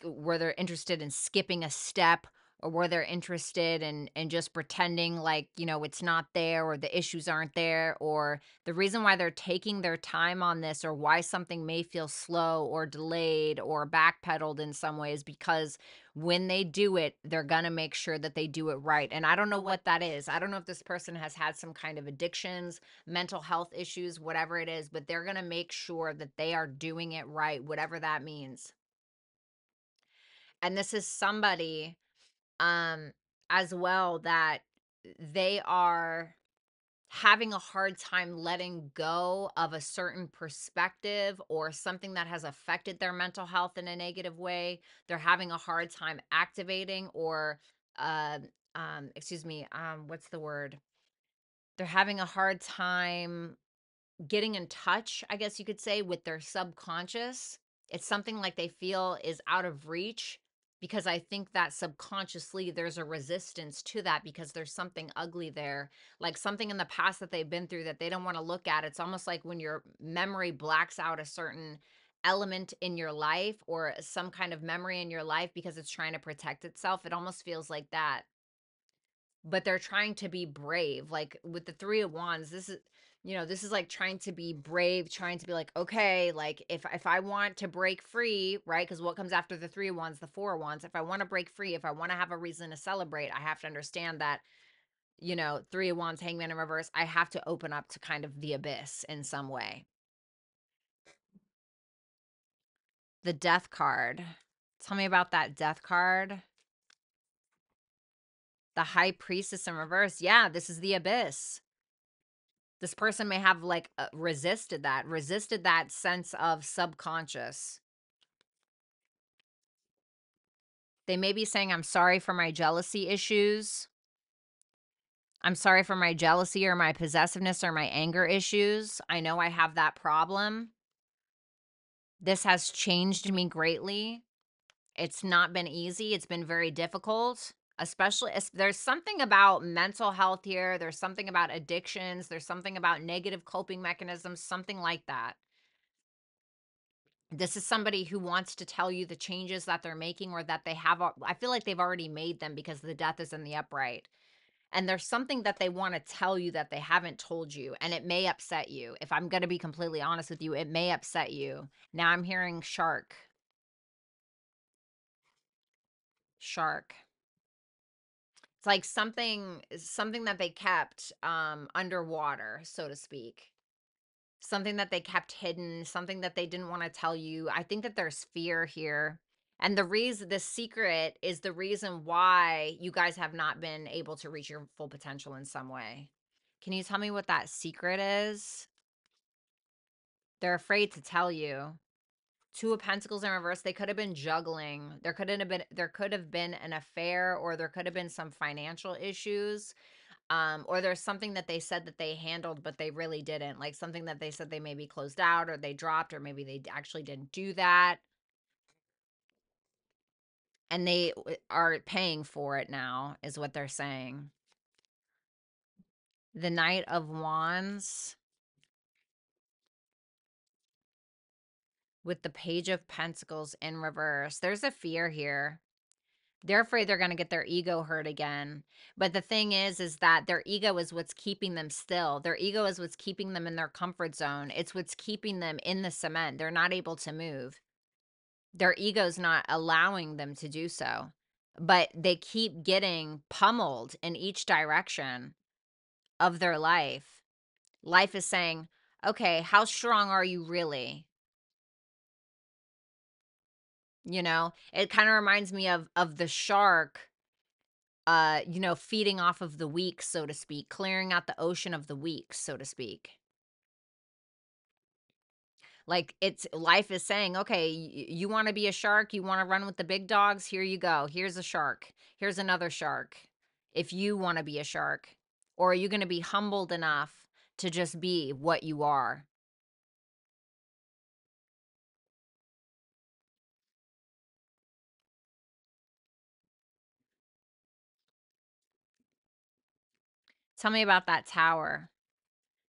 where they're interested in skipping a step, or where they're interested in just pretending like, you know, it's not there or the issues aren't there, or the reason why they're taking their time on this, or why something may feel slow or delayed or backpedaled in some ways, because when they do it, they're going to make sure that they do it right. And I don't know what that is. I don't know if this person has had some kind of addictions, mental health issues, whatever it is, but they're going to make sure that they are doing it right, whatever that means. And this is somebody um as well that they are having a hard time letting go of a certain perspective or something that has affected their mental health in a negative way. They're having a hard time activating, or uh excuse me, what's the word? They're having a hard time getting in touch, I guess you could say, with their subconscious. It's something like they feel is out of reach, because I think that subconsciously there's a resistance to that, because there's something ugly there, like something in the past that they've been through that they don't want to look at. It's almost like when your memory blacks out a certain element in your life, or some kind of memory in your life, because it's trying to protect itself. It almost feels like that. But they're trying to be brave. Like with the 3 of Wands, this is, you know, this is like trying to be brave, trying to be like, okay, like if I want to break free, right? Because what comes after the 3 of Wands? The 4 of Wands. If I want to break free, if I want to have a reason to celebrate, I have to understand that, you know, 3 of Wands, Hangman in reverse, I have to open up to kind of the abyss in some way. The Death card. Tell me about that Death card. The High Priestess in reverse. Yeah, this is the abyss. This person may have like resisted that sense of subconscious. They may be saying, I'm sorry for my jealousy issues. I'm sorry for my jealousy or my possessiveness or my anger issues. I know I have that problem. This has changed me greatly. It's not been easy. It's been very difficult, especially there's something about mental health here. There's something about addictions. There's something about negative coping mechanisms, something like that. This is somebody who wants to tell you the changes that they're making or that they have. I feel like they've already made them because the death is in the upright. And there's something that they want to tell you that they haven't told you, and it may upset you. If I'm going to be completely honest with you, it may upset you. Now I'm hearing shark. Shark. It's like something that they kept underwater, so to speak. Something that they kept hidden, something that they didn't want to tell you. I think that there's fear here. And the secret is the reason why you guys have not been able to reach your full potential in some way. Can you tell me what that secret is? They're afraid to tell you. Two of Pentacles in reverse. They could have been juggling. There could have been an affair, or there could have been some financial issues. Or there's something that they said that they handled, but they really didn't. Like something that they said they maybe closed out, or they dropped, or maybe they actually didn't do that. And they are paying for it now, is what they're saying. The Knight of Wands with the Page of Pentacles in reverse. There's a fear here. They're afraid they're going to get their ego hurt again. But the thing is that their ego is what's keeping them still. Their ego is what's keeping them in their comfort zone. It's what's keeping them in the cement. They're not able to move. Their ego's not allowing them to do so. But they keep getting pummeled in each direction of their life. Life is saying, okay, how strong are you really? You know, it kind of reminds me of the shark, you know, feeding off of the weak, so to speak, clearing out the ocean of the weak, so to speak. Like it's life is saying, okay, you want to be a shark, you want to run with the big dogs, here you go. Here's a shark. Here's another shark. If you want to be a shark, or are you going to be humbled enough to just be what you are? Tell me about that tower.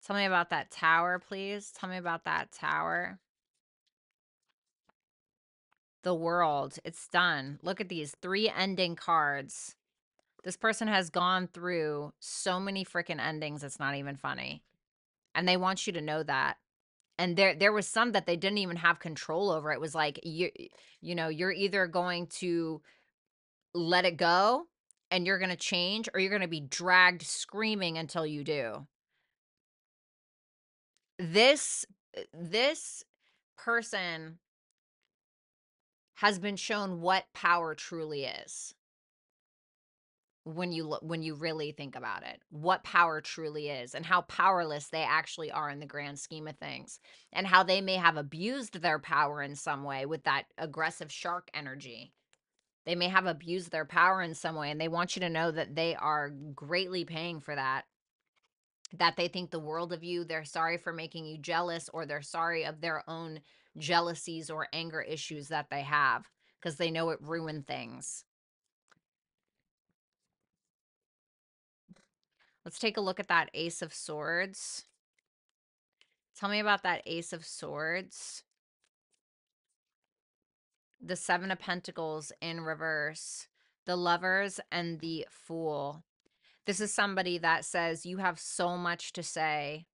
Tell me about that tower, please. Tell me about that tower. The World. It's done. Look at these 3 ending cards. This person has gone through so many freaking endings, it's not even funny. And they want you to know that. And there was some that they didn't even have control over. It was like you know, you're either going to let it go and you're going to change, or you're going to be dragged screaming until you do. This person has been shown what power truly is. When you really think about it, what power truly is, and how powerless they actually are in the grand scheme of things, and how they may have abused their power in some way with that aggressive shark energy. They may have abused their power in some way, and they want you to know that they are greatly paying for that. That they think the world of you. They're sorry for making you jealous, or they're sorry of their own jealousies or anger issues that they have, because they know it ruined things. Let's take a look at that Ace of Swords. Tell me about that Ace of Swords. The Seven of Pentacles in reverse. The Lovers and the Fool. This is somebody that says you have so much to say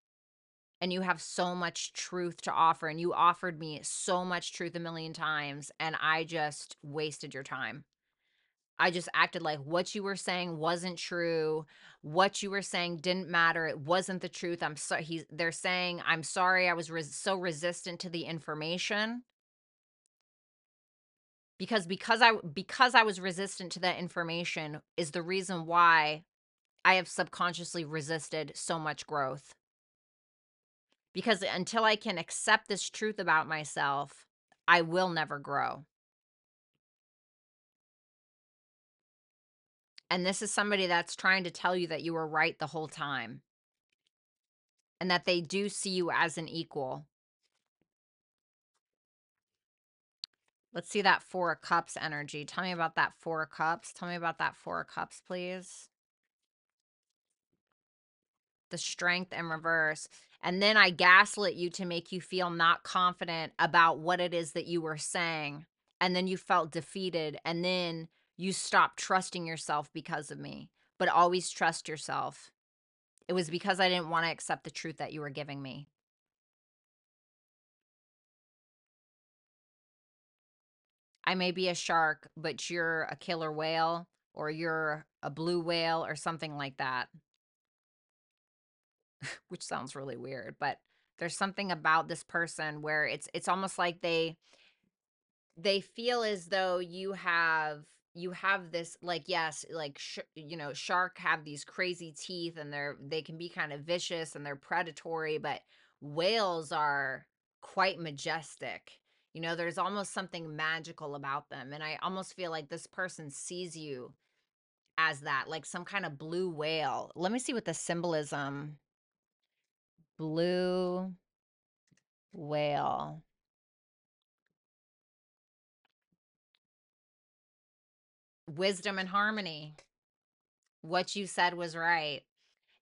and you have so much truth to offer, and you offered me so much truth a million times, and I just wasted your time. I just acted like what you were saying wasn't true. What you were saying didn't matter. It wasn't the truth. I'm sorry. They're saying, I'm sorry. I was so resistant to the information because I was resistant to that information is the reason why I have subconsciously resisted so much growth. Because until I can accept this truth about myself, I will never grow. And this is somebody that's trying to tell you that you were right the whole time, and that they do see you as an equal. Let's see that Four of Cups energy. Tell me about that Four of Cups. Tell me about that Four of Cups, please. the strength in reverse. And then I gaslit you to make you feel not confident about what it is that you were saying. And then you felt defeated. And then you stopped trusting yourself because of me. But always trust yourself. It was because I didn't want to accept the truth that you were giving me. I may be a shark, but you're a killer whale, or you're a blue whale, or something like that, which sounds really weird. But there's something about this person where it's almost like they feel as though you have this, like, yes, like shark have these crazy teeth, and they can be kind of vicious and they're predatory, but whales are quite majestic. There's almost something magical about them, and I almost feel like this person sees you as that, like some kind of blue whale. Let me see what the symbolism. Blue whale. Wisdom and harmony. What you said was right.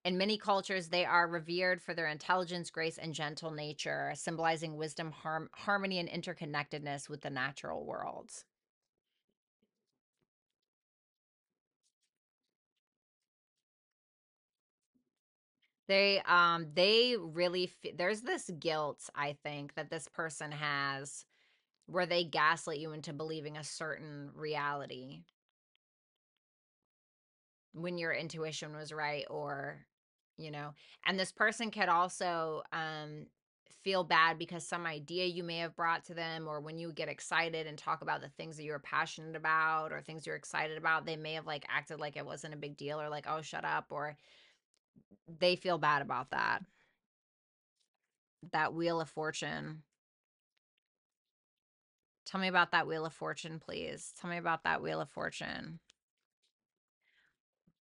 In many cultures, they are revered for their intelligence, grace, and gentle nature, symbolizing wisdom, harmony, and interconnectedness with the natural world. They really there's this guilt, I think, that this person has, where they gaslight you into believing a certain reality when your intuition was right, or you know and this person could also feel bad because some idea you may have brought to them, or when you get excited and talk about the things that you're passionate about or things you're excited about, they may have like acted like it wasn't a big deal, or like, oh, shut up, or they feel bad about that. That Wheel of Fortune. Tell me about that Wheel of Fortune, please. Tell me about that Wheel of Fortune.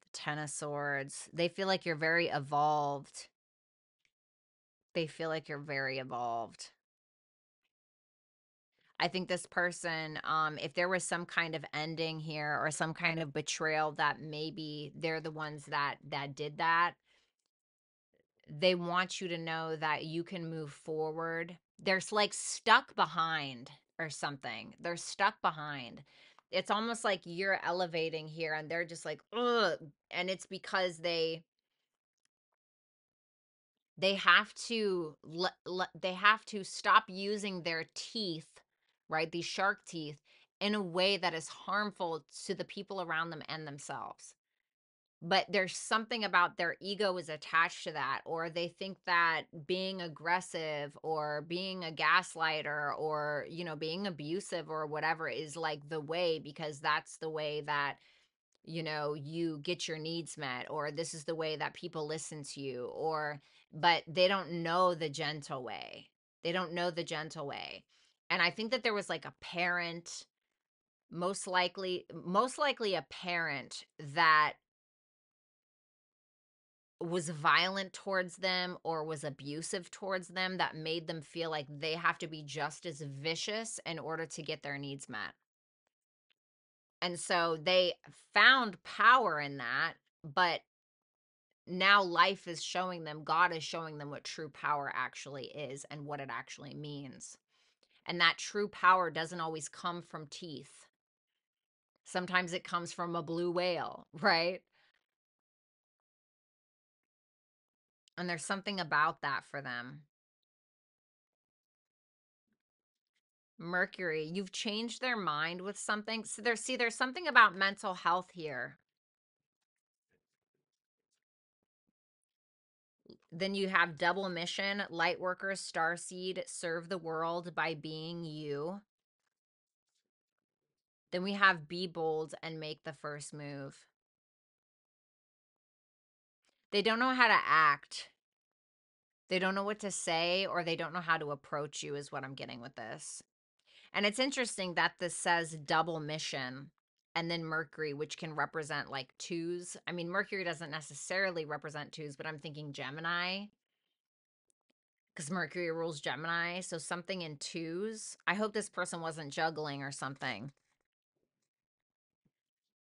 The Ten of Swords. They feel like you're very evolved. They feel like you're very evolved. I think this person, if there was some kind of ending here or some kind of betrayal, that maybe they're the ones that did that. They want you to know that you can move forward. They're like stuck behind or something. They're stuck behind. It's almost like you're elevating here and they're just like, ugh. And it's because they have to they have to stop using their teeth, right? These shark teeth, in a way that is harmful to the people around them and themselves. But there's something about their ego is attached to that, or they think that being aggressive or being a gaslighter or being abusive or whatever is like the way, because that's the way that you get your needs met, or this is the way that people listen to you, or but they don't know the gentle way. They don't know the gentle way. And I think that there was like a parent, most likely a parent that was violent towards them or was abusive towards them, that made them feel like they have to be just as vicious in order to get their needs met. And so they found power in that, but now life is showing them, God is showing them what true power actually is and what it actually means. And that true power doesn't always come from teeth. Sometimes it comes from a blue whale, right? And there's something about that for them. Mercury, you've changed their mind with something. So there's something about mental health here. Then you have double mission, light workers, starseed, serve the world by being you. Then we have be bold and make the first move. They don't know how to act. They don't know what to say, or they don't know how to approach you, is what I'm getting with this. And it's interesting that this says double mission and then Mercury, which can represent like twos. I mean, Mercury doesn't necessarily represent twos, but I'm thinking Gemini, because Mercury rules Gemini. So something in twos. I hope this person wasn't juggling or something.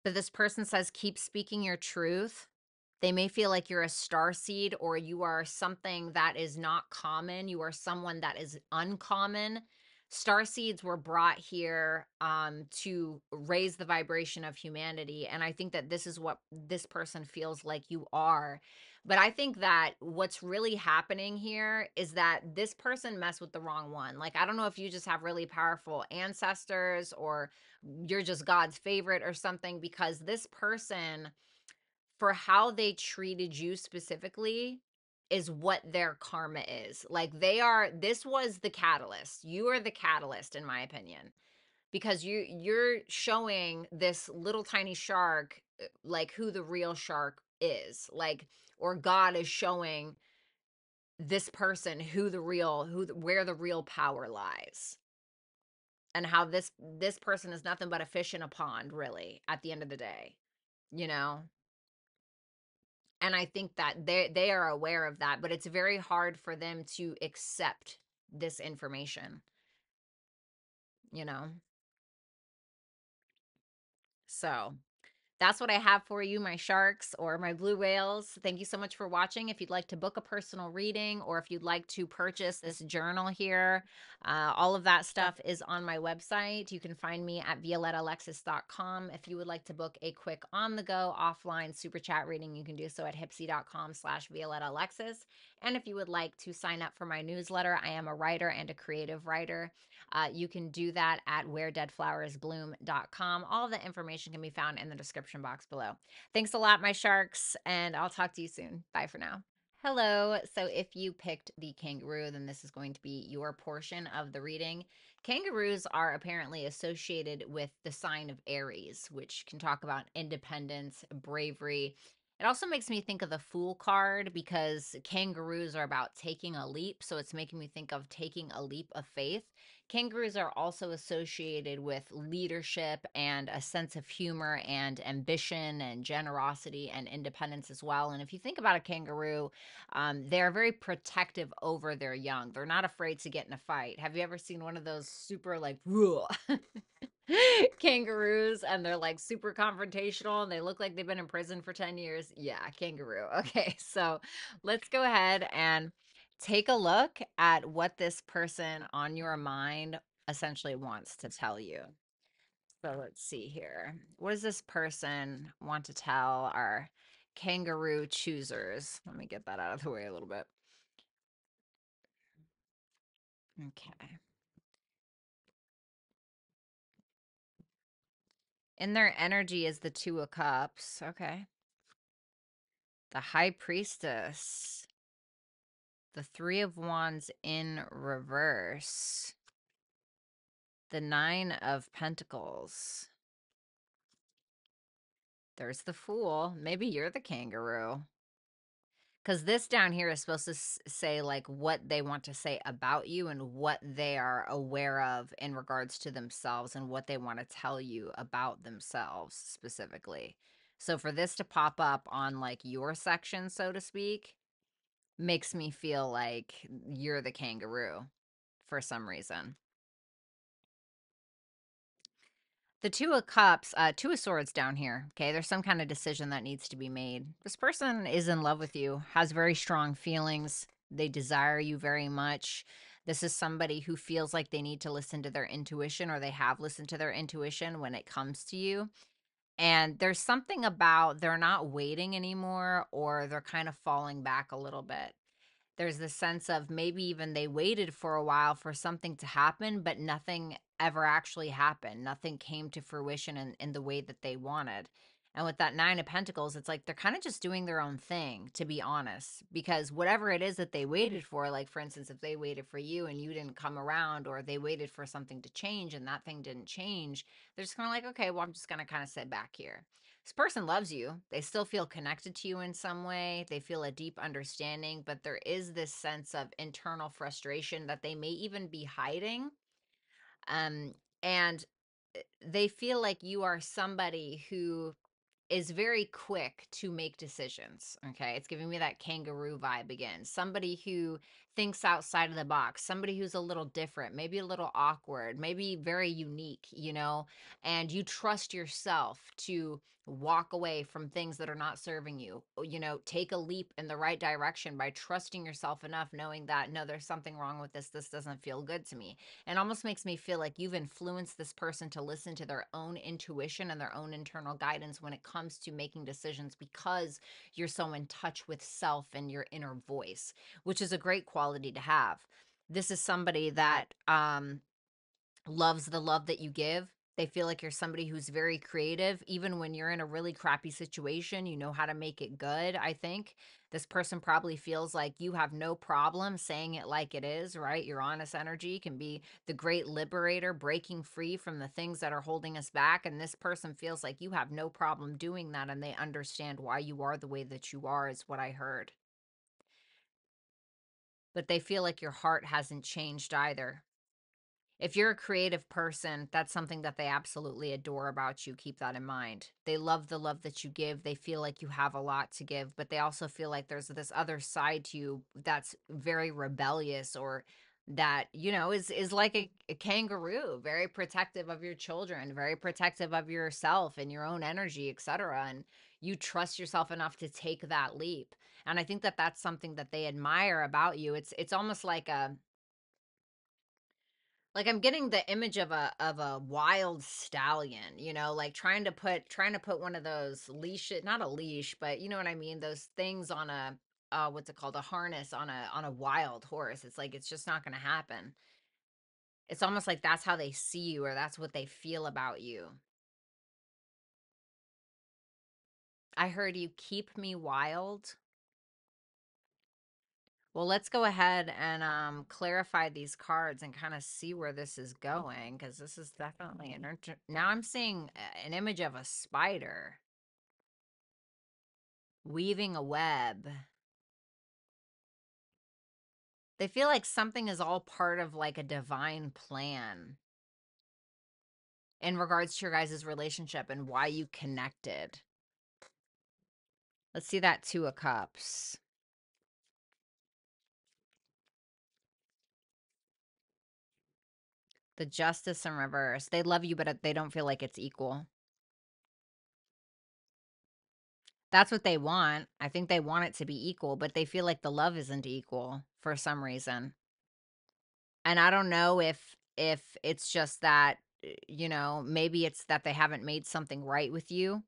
But this person says, keep speaking your truth. They may feel like you're a star seed, or you are something that is not common. You are someone that is uncommon. Star seeds were brought here to raise the vibration of humanity. And I think that this is what this person feels like you are. But I think that what's really happening here is that this person messed with the wrong one. Like, I don't know if you just have really powerful ancestors, or you're just God's favorite or something, because this person, for how they treated you specifically, is what their karma is. Like, this was the catalyst. You are the catalyst, in my opinion, because you're showing this little tiny shark like who the real shark is. Like, or God is showing this person where the real power lies, and how this person is nothing but a fish in a pond, really, at the end of the day, you know. And I think that they are aware of that, but it's very hard for them to accept this information, you know. So that's what I have for you, my sharks or my blue whales. Thank you so much for watching. If you'd like to book a personal reading, or if you'd like to purchase this journal here, all of that stuff is on my website. You can find me at violettaalexis.com. If you would like to book a quick on-the-go offline super chat reading, you can do so at hipsy.com/violettaalexis. And if you would like to sign up for my newsletter, I am a writer and a creative writer. You can do that at wheredeadflowersbloom.com. All of the information can be found in the description box below. Thanks a lot, my sharks, and I'll talk to you soon. Bye for now. Hello. So if you picked the kangaroo, then this is going to be your portion of the reading. Kangaroos are apparently associated with the sign of Aries, which can talk about independence, bravery. It also makes me think of the Fool card, because kangaroos are about taking a leap. So it's making me think of taking a leap of faith. Kangaroos are also associated with leadership and a sense of humor and ambition and generosity and independence as well. And if you think about a kangaroo, they're very protective over their young. They're not afraid to get in a fight. Have you ever seen one of those super like kangaroos, and they're like super confrontational and they look like they've been in prison for 10 years? Yeah, kangaroo. Okay, so let's go ahead and take a look at what this person on your mind essentially wants to tell you. So let's see here. What does this person want to tell our kangaroo choosers? Let me get that out of the way a little bit. Okay. In their energy is the Two of Cups. Okay. The High Priestess. The Three of Wands in reverse. The Nine of Pentacles. There's the Fool. Maybe you're the kangaroo. Because this down here is supposed to say like what they want to say about you and what they are aware of in regards to themselves and what they want to tell you about themselves specifically. So for this to pop up on like your section, so to speak, makes me feel like you're the kangaroo for some reason. The Two of Cups, Two of Swords down here. Okay, there's some kind of decision that needs to be made. This person is in love with you, has very strong feelings. They desire you very much. This is somebody who feels like they need to listen to their intuition, or they have listened to their intuition when it comes to you. And there's something about they're not waiting anymore, or they're kind of falling back a little bit. There's this sense of maybe even they waited for a while for something to happen, but nothing ever actually happened. Nothing came to fruition in the way that they wanted. And with that Nine of Pentacles, it's like they're kind of just doing their own thing, to be honest, because whatever it is that they waited for, like for instance, if they waited for you and you didn't come around, or they waited for something to change and that thing didn't change, they're just kind of like, okay, well, I'm just going to kind of sit back here. This person loves you. They still feel connected to you in some way. They feel a deep understanding, but there is this sense of internal frustration that they may even be hiding. And they feel like you are somebody who is very quick to make decisions. Okay. It's giving me that kangaroo vibe again. Somebody who thinks outside of the box, somebody who's a little different, maybe a little awkward, maybe very unique, and you trust yourself to walk away from things that are not serving you. Take a leap in the right direction by trusting yourself enough, knowing that, no, there's something wrong with this. This doesn't feel good to me. And almost makes me feel like you've influenced this person to listen to their own intuition and their own internal guidance when it comes to making decisions, because you're so in touch with self and your inner voice, which is a great quality to have. This is somebody that loves the love that you give. They feel like you're somebody who's very creative. Even when you're in a really crappy situation, you know how to make it good, I think. This person probably feels like you have no problem saying it like it is, right? Your honest energy can be the great liberator, breaking free from the things that are holding us back. And this person feels like you have no problem doing that, and they understand why you are the way that you are, is what I heard. But they feel like your heart hasn't changed either. If you're a creative person, that's something that they absolutely adore about you. Keep that in mind. They love the love that you give. They feel like you have a lot to give, but they also feel like there's this other side to you that's very rebellious, or that, is like a kangaroo, very protective of your children, very protective of yourself and your own energy, etc. And you trust yourself enough to take that leap. And I think that that's something that they admire about you. It's almost like I'm getting the image of a wild stallion, like trying to put one of those leash, not a leash, but you know what I mean, those things on a what's it called, a harness on a wild horse. It's like it's just not going to happen. It's almost like that's how they see you, or that's what they feel about you. I heard you keep me wild. Well, let's go ahead and clarify these cards and kind of see where this is going, because this is definitely now I'm seeing an image of a spider weaving a web. They feel like something is all part of like a divine plan in regards to your guys' relationship and why you connected. Let's see that Two of Cups. The Justice in reverse. They love you, but they don't feel like it's equal. That's what they want. I think they want it to be equal, but they feel like the love isn't equal for some reason. And I don't know if it's just that, maybe it's that they haven't made something right with you.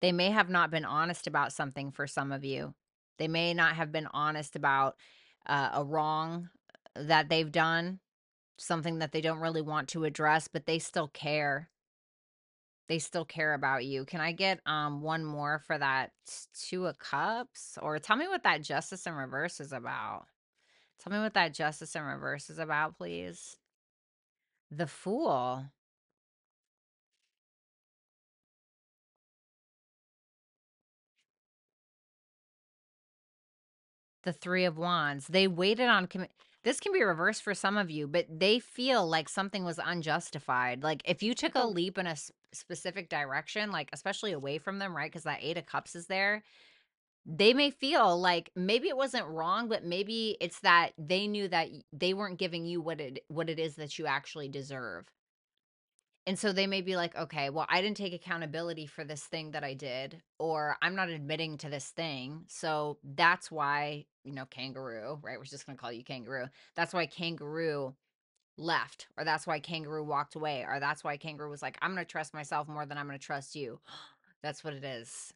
They may have not been honest about something for some of you. They may not have been honest about a wrong that they've done, something that they don't really want to address, but they still care. They still care about you. Can I get one more for that Two of Cups? Or tell me what that Justice in reverse is about. Tell me what that Justice in reverse is about, please. The Fool. The Three of Wands. They waited on this can be reversed for some of you, but they feel like something was unjustified. Like if you took a leap in a specific direction, like especially away from them, right? Because that Eight of Cups is there. They may feel like maybe it wasn't wrong, but maybe it's that they knew that they weren't giving you what it is that you actually deserve. And so they may be like, okay, well, I didn't take accountability for this thing that I did, or I'm not admitting to this thing. So that's why, Kangaroo, right? We're just going to call you Kangaroo. That's why Kangaroo left, or that's why Kangaroo walked away, or that's why Kangaroo was like, I'm going to trust myself more than I'm going to trust you. That's what it is.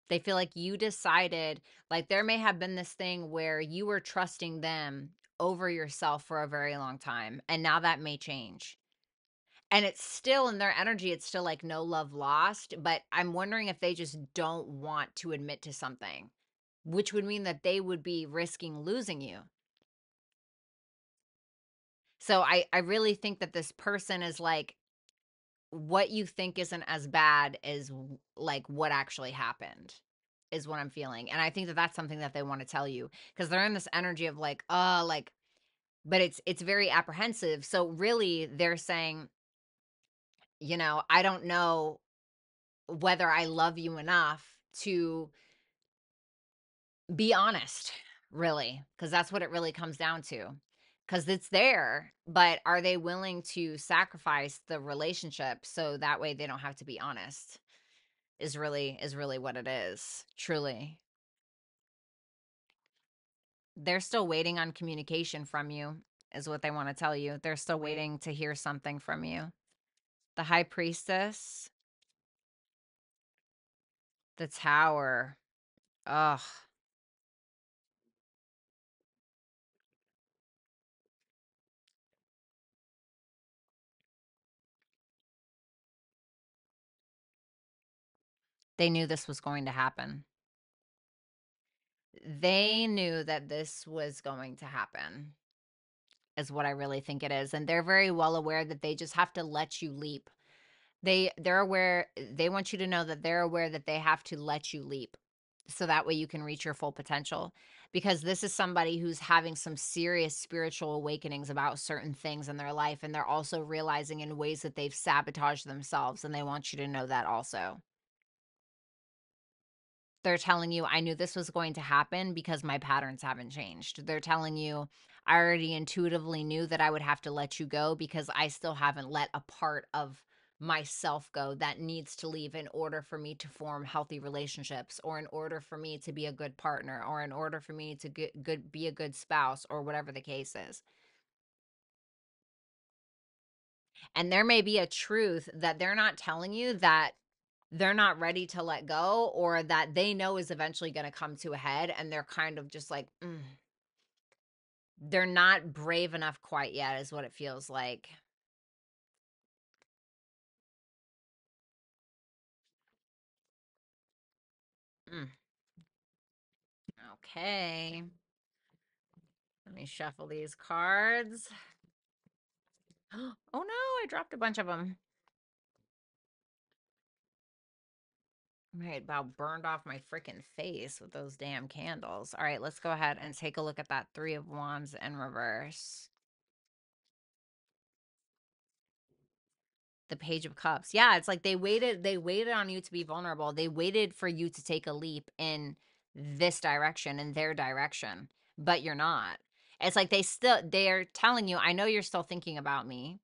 They feel like you decided, like there may have been this thing where you were trusting them over yourself for a very long time, and now that may change. And it's still in their energy, it's still like no love lost, but I'm wondering if they just don't want to admit to something, which would mean that they would be risking losing you. So I really think that this person is like, what you think isn't as bad as like what actually happened is what I'm feeling. And I think that that's something that they want to tell you, because they're in this energy of like, but it's very apprehensive. So really they're saying, I don't know whether I love you enough to be honest, really, because that's what it really comes down to. because it's there. But are they willing to sacrifice the relationship so that way they don't have to be honest? Is really what it is. Truly. They're still waiting on communication from you, is what they want to tell you. They're still waiting to hear something from you. The high priestess, the tower. Ugh. They knew this was going to happen. They knew that this was going to happen, is what I really think it is. And they're very well aware that they just have to let you leap. They're aware, they want you to know that they're aware that they have to let you leap so that way you can reach your full potential, because this is somebody who's having some serious spiritual awakenings about certain things in their life, and they're also realizing in ways that they've sabotaged themselves, and they want you to know that also. They're telling you, I knew this was going to happen because my patterns haven't changed. They're telling you, I already intuitively knew that I would have to let you go because I still haven't let a part of myself go that needs to leave in order for me to form healthy relationships, or in order for me to be a good partner, or in order for me to be a good spouse, or whatever the case is. And there may be a truth that they're not telling you that they're not ready to let go, or that they know is eventually going to come to a head, and they're kind of just like, they're not brave enough quite yet, is what it feels like. Mm, okay. Let me shuffle these cards. Oh no, I dropped a bunch of them. Right, about burned off my freaking face with those damn candles. All right, let's go ahead and take a look at that Three of Wands in reverse. The Page of Cups. Yeah, it's like they waited on you to be vulnerable. They waited for you to take a leap in this direction, in their direction, but you're not. It's like they're telling you, I know you're still thinking about me.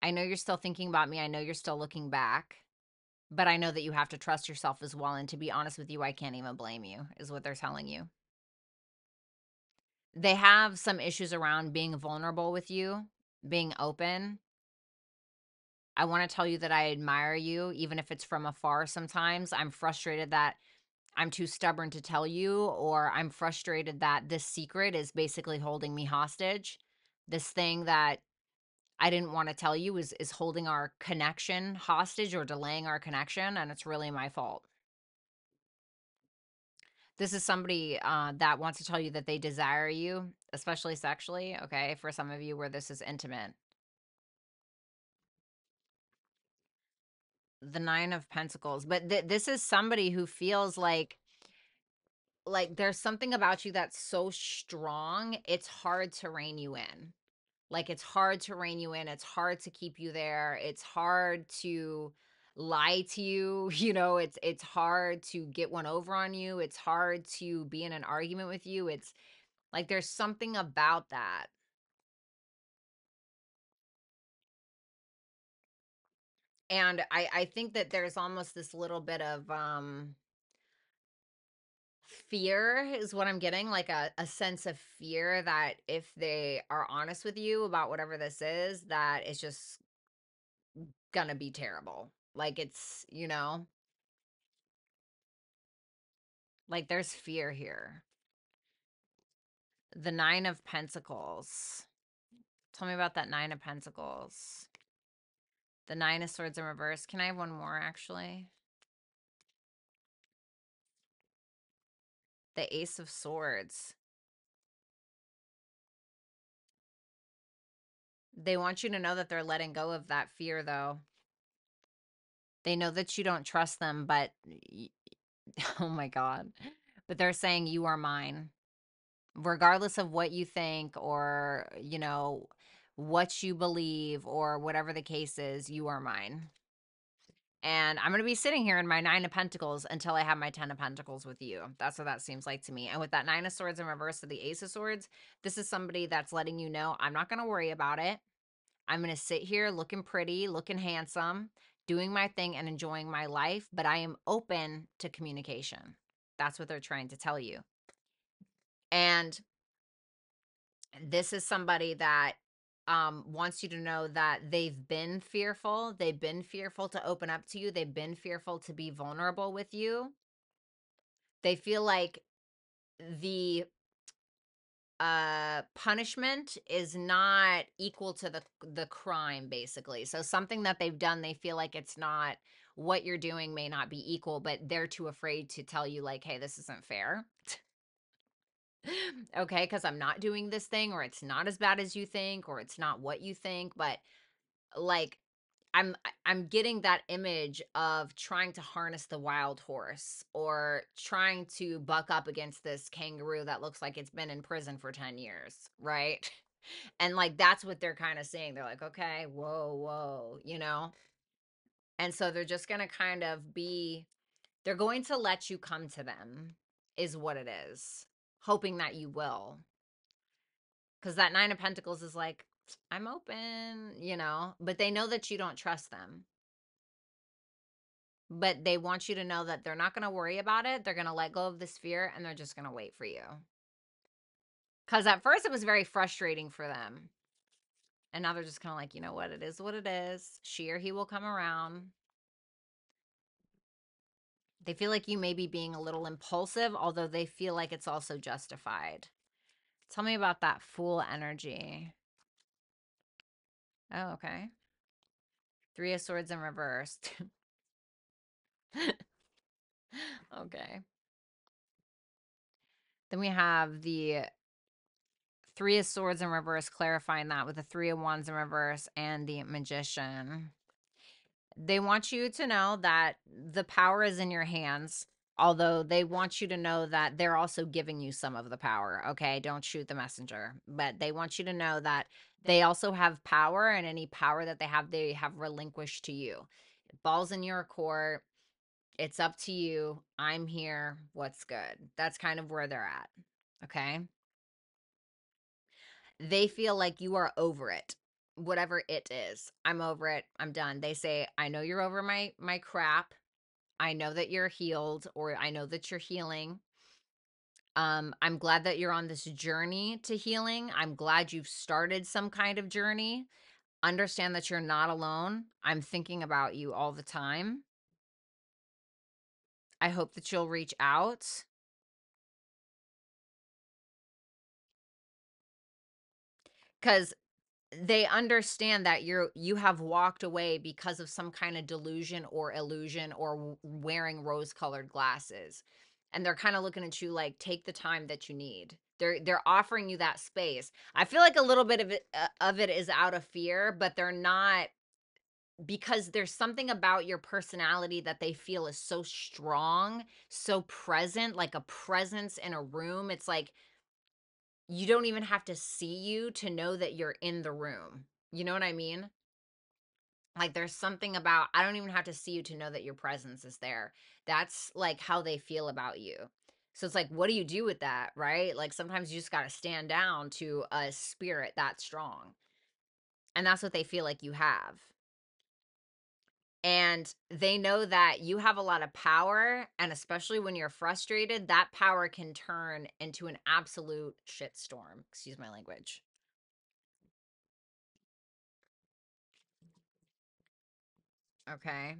I know you're still thinking about me. I know you're still looking back, but I know that you have to trust yourself as well. And to be honest with you, I can't even blame you, is what they're telling you. They have some issues around being vulnerable with you, being open. I want to tell you that I admire you, even if it's from afar sometimes. I'm frustrated that I'm too stubborn to tell you, or I'm frustrated that this secret is basically holding me hostage. This thing that I didn't want to tell you is holding our connection hostage, or delaying our connection, and it's really my fault. This is somebody that wants to tell you that they desire you, especially sexually, okay? For some of you where this is intimate. The Nine of Pentacles. But this is somebody who feels like there's something about you that's so strong, it's hard to rein you in. Like, it's hard to rein you in. It's hard to keep you there. It's hard to lie to you. It's hard to get one over on you. It's hard to be in an argument with you. It's like there's something about that. And I think that there's almost this little bit of fear, is what I'm getting, like a sense of fear that if they are honest with you about whatever this is, that it's just gonna be terrible. Like, like there's fear here. The Nine of Pentacles. Tell me about that Nine of Pentacles. The Nine of Swords in reverse. Can I have one more, actually? The Ace of Swords. They want you to know that they're letting go of that fear, though. They know that you don't trust them, but oh my God. But they're saying, you are mine. Regardless of what you think, or, what you believe, or whatever the case is, you are mine. And I'm going to be sitting here in my 9 of Pentacles until I have my 10 of Pentacles with you. That's what that seems like to me. And with that 9 of Swords in reverse to the Ace of Swords, this is somebody that's letting you know, I'm not going to worry about it. I'm going to sit here looking pretty, looking handsome, doing my thing and enjoying my life, but I am open to communication. That's what they're trying to tell you. And this is somebody that wants you to know that they've been fearful. They've been fearful to open up to you. They've been fearful to be vulnerable with you. They feel like the punishment is not equal to the crime, basically. So something that they've done, they feel like it's not, what you're doing may not be equal, but they're too afraid to tell you like, hey, this isn't fair. Okay, because I'm not doing this thing, or it's not as bad as you think, or it's not what you think. But like, I'm getting that image of trying to harness the wild horse, or trying to buck up against this kangaroo that looks like it's been in prison for 10 years, right? And like, that's what they're kind of saying. They're like, okay, whoa, you know? And so they're just going to kind of be, they're going to let you come to them, is what it is, hoping that you will. Because that 9 of Pentacles is like, I'm open, you know, but they know that you don't trust them. But they want you to know that they're not going to worry about it. They're going to let go of this fear, and they're just going to wait for you. Because at first it was very frustrating for them. And now they're just kind of like, you know what? It is what it is. She or he will come around. They feel like you may be being a little impulsive, although they feel like it's also justified. Tell me about that Fool energy. Oh, okay. 3 of Swords in reverse. Okay. Then we have the 3 of Swords in reverse, clarifying that with the 3 of Wands in reverse and the Magician. They want you to know that the power is in your hands, although they want you to know that they're also giving you some of the power, okay? Don't shoot the messenger. But they want you to know that they also have power, and any power that they have relinquished to you. Ball's in your court. It's up to you. I'm here. What's good? That's kind of where they're at, okay? They feel like you are over it, whatever it is. I'm over it. I'm done. They say, I know you're over my crap. I know that you're healed, or I know that you're healing. I'm glad that you're on this journey to healing. I'm glad you've started some kind of journey. Understand that you're not alone. I'm thinking about you all the time. I hope that you'll reach out. Because they understand that you have walked away because of some kind of delusion or illusion, or wearing rose-colored glasses. And they're kind of looking at you like, take the time that you need. They're offering you that space. I feel like a little bit of it is out of fear, but they're not, because there's something about your personality that they feel is so strong, so present, like a presence in a room. It's like, you don't even have to see you to know that you're in the room. You know what I mean? Like, there's something about, I don't even have to see you to know that your presence is there. That's like how they feel about you. So it's like, what do you do with that, right? Like, sometimes you just got to stand down to a spirit that strong. And that's what they feel like you have. And they know that you have a lot of power, and especially when you're frustrated, that power can turn into an absolute shitstorm. Excuse my language. Okay.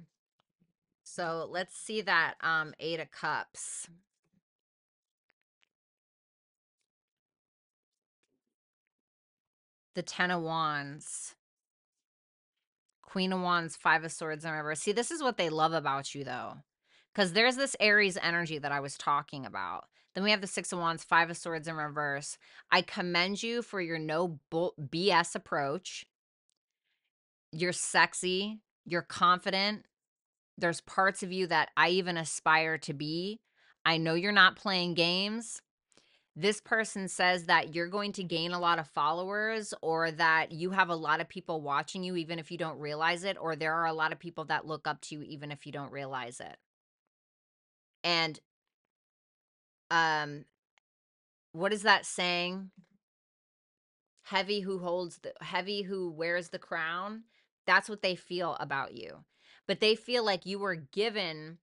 So let's see that 8 of Cups. The 10 of Wands. Queen of Wands, 5 of Swords in reverse. See, this is what they love about you, though. Because there's this Aries energy that I was talking about. Then we have the 6 of Wands, 5 of Swords in reverse. I commend you for your no BS approach. You're sexy. You're confident. There's parts of you that I even aspire to be. I know you're not playing games. This person says that you're going to gain a lot of followers, or that you have a lot of people watching you even if you don't realize it, or there are a lot of people that look up to you even if you don't realize it. And what is that saying? Heavy who wears the crown. That's what they feel about you. But they feel like you were given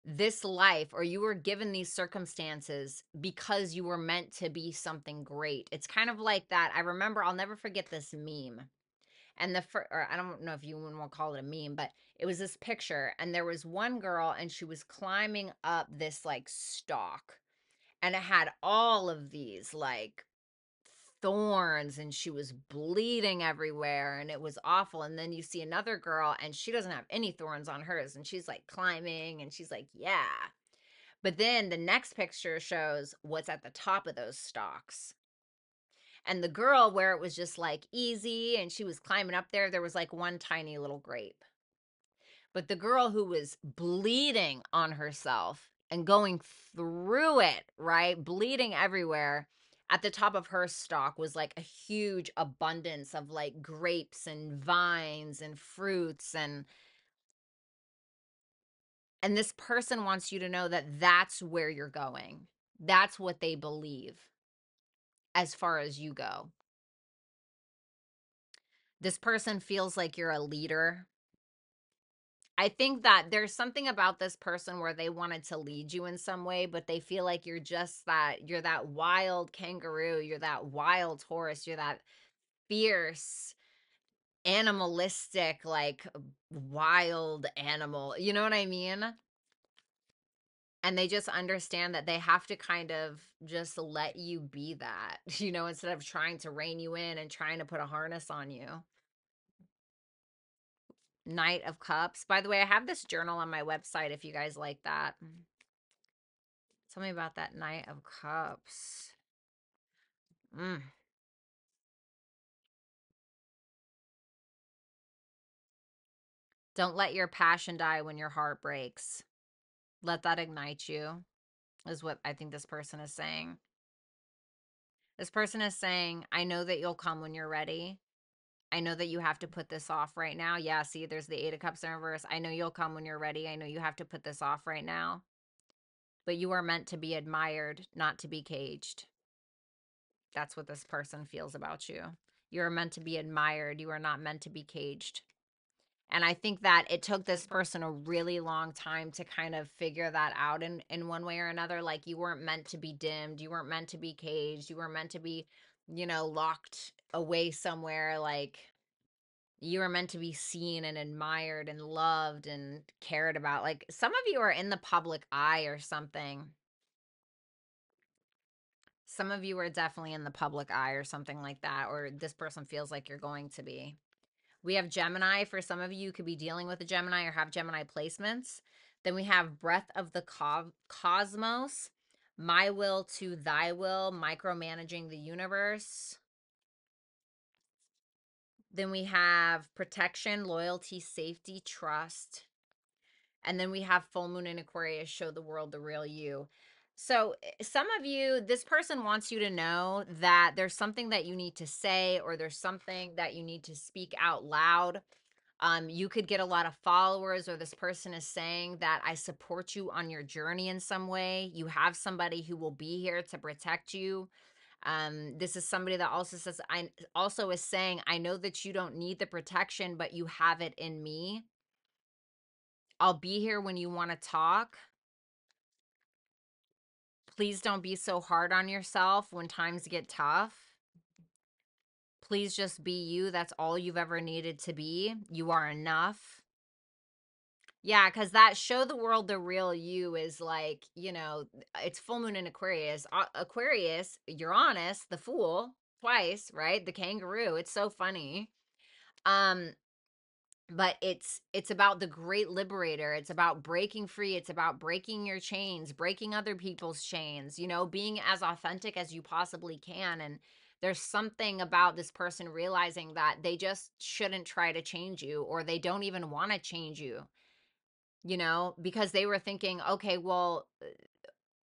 this life, or you were given these circumstances because you were meant to be something great. It's kind of like that. I remember, I'll never forget this meme. And or I don't know if you want to call it a meme, but it was this picture, and there was one girl, and she was climbing up this like stalk, and it had all of these like thorns, and she was bleeding everywhere, and it was awful. And then you see another girl, and she doesn't have any thorns on hers, and she's like climbing, and she's like, yeah. But then the next picture shows what's at the top of those stalks. And the girl, where it was just like easy and she was climbing up there, there was like one tiny little grape. But the girl who was bleeding on herself and going through it, right? Bleeding everywhere, at the top of her stalk was like a huge abundance of like grapes and vines and fruits. And this person wants you to know that that's where you're going. That's what they believe as far as you go. This person feels like you're a leader. I think that there's something about this person where they wanted to lead you in some way, but they feel like you're that wild kangaroo, you're that wild horse, you're that fierce, animalistic, like wild animal. You know what I mean? And they just understand that they have to kind of just let you be that, instead of trying to rein you in and trying to put a harness on you. Knight of Cups. By the way, I have this journal on my website if you guys like that. Tell me about that Knight of Cups. Mm. Don't let your passion die when your heart breaks. Let that ignite you, is what I think this person is saying. This person is saying, I know that you'll come when you're ready. I know that you have to put this off right now. Yeah, see, there's the Eight of Cups in reverse. I know you'll come when you're ready. I know you have to put this off right now. But you are meant to be admired, not to be caged. That's what this person feels about you. You are meant to be admired. You are not meant to be caged. And I think that it took this person a really long time to kind of figure that out in one way or another. Like, you weren't meant to be dimmed. You weren't meant to be caged. You weren't meant to be, locked away somewhere. Like, you were meant to be seen and admired and loved and cared about. Like, some of you are in the public eye or something. Some of you are definitely in the public eye or something like that, or this person feels like you're going to be. We have Gemini. For some of you, could be dealing with a Gemini or have Gemini placements. Then we have Breath of the Cosmos, My Will to Thy Will, Micromanaging the Universe. Then we have Protection, Loyalty, Safety, Trust. And then we have Full Moon in Aquarius, Show the World the Real You. So some of you, this person wants you to know that there's something that you need to say, or there's something that you need to speak out loud. You could get a lot of followers, or this person is saying that I support you on your journey in some way. You have somebody who will be here to protect you. This is somebody that also says, I also is saying, I know that you don't need the protection, but you have it in me. I'll be here when you want to talk. Please don't be so hard on yourself when times get tough. Please just be you. That's all you've ever needed to be. You are enough. Yeah, because that show the world the real you is like, it's full moon in Aquarius. Aquarius, Uranus, the fool, twice, right? The kangaroo. It's so funny. But it's about the great liberator. It's about breaking free. It's about breaking your chains, breaking other people's chains, being as authentic as you possibly can. And there's something about this person realizing that they just shouldn't try to change you, or they don't even want to change you, because they were thinking, okay, well,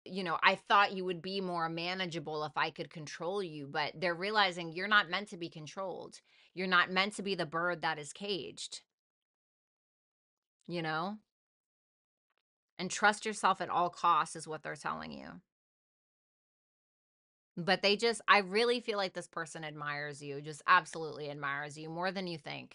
I thought you would be more manageable if I could control you, but they're realizing you're not meant to be controlled. You're not meant to be the bird that is caged, you know? And trust yourself at all costs is what they're telling you. But I really feel like this person admires you, just absolutely admires you more than you think.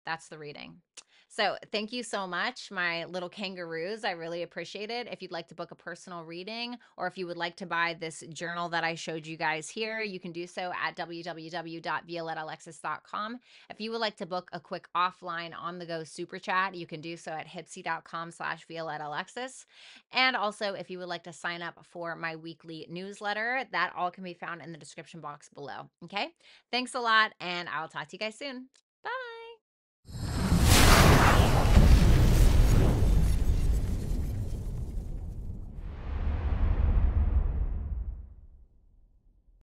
That's the reading. So thank you so much, my little kangaroos. I really appreciate it. If you'd like to book a personal reading, or if you would like to buy this journal that I showed you guys here, you can do so at www.violettalexis.com. If you would like to book a quick offline on the go super chat, you can do so at hipsy.com/violettalexis. And also, if you would like to sign up for my weekly newsletter, that all can be found in the description box below. Okay. Thanks a lot, and I'll talk to you guys soon.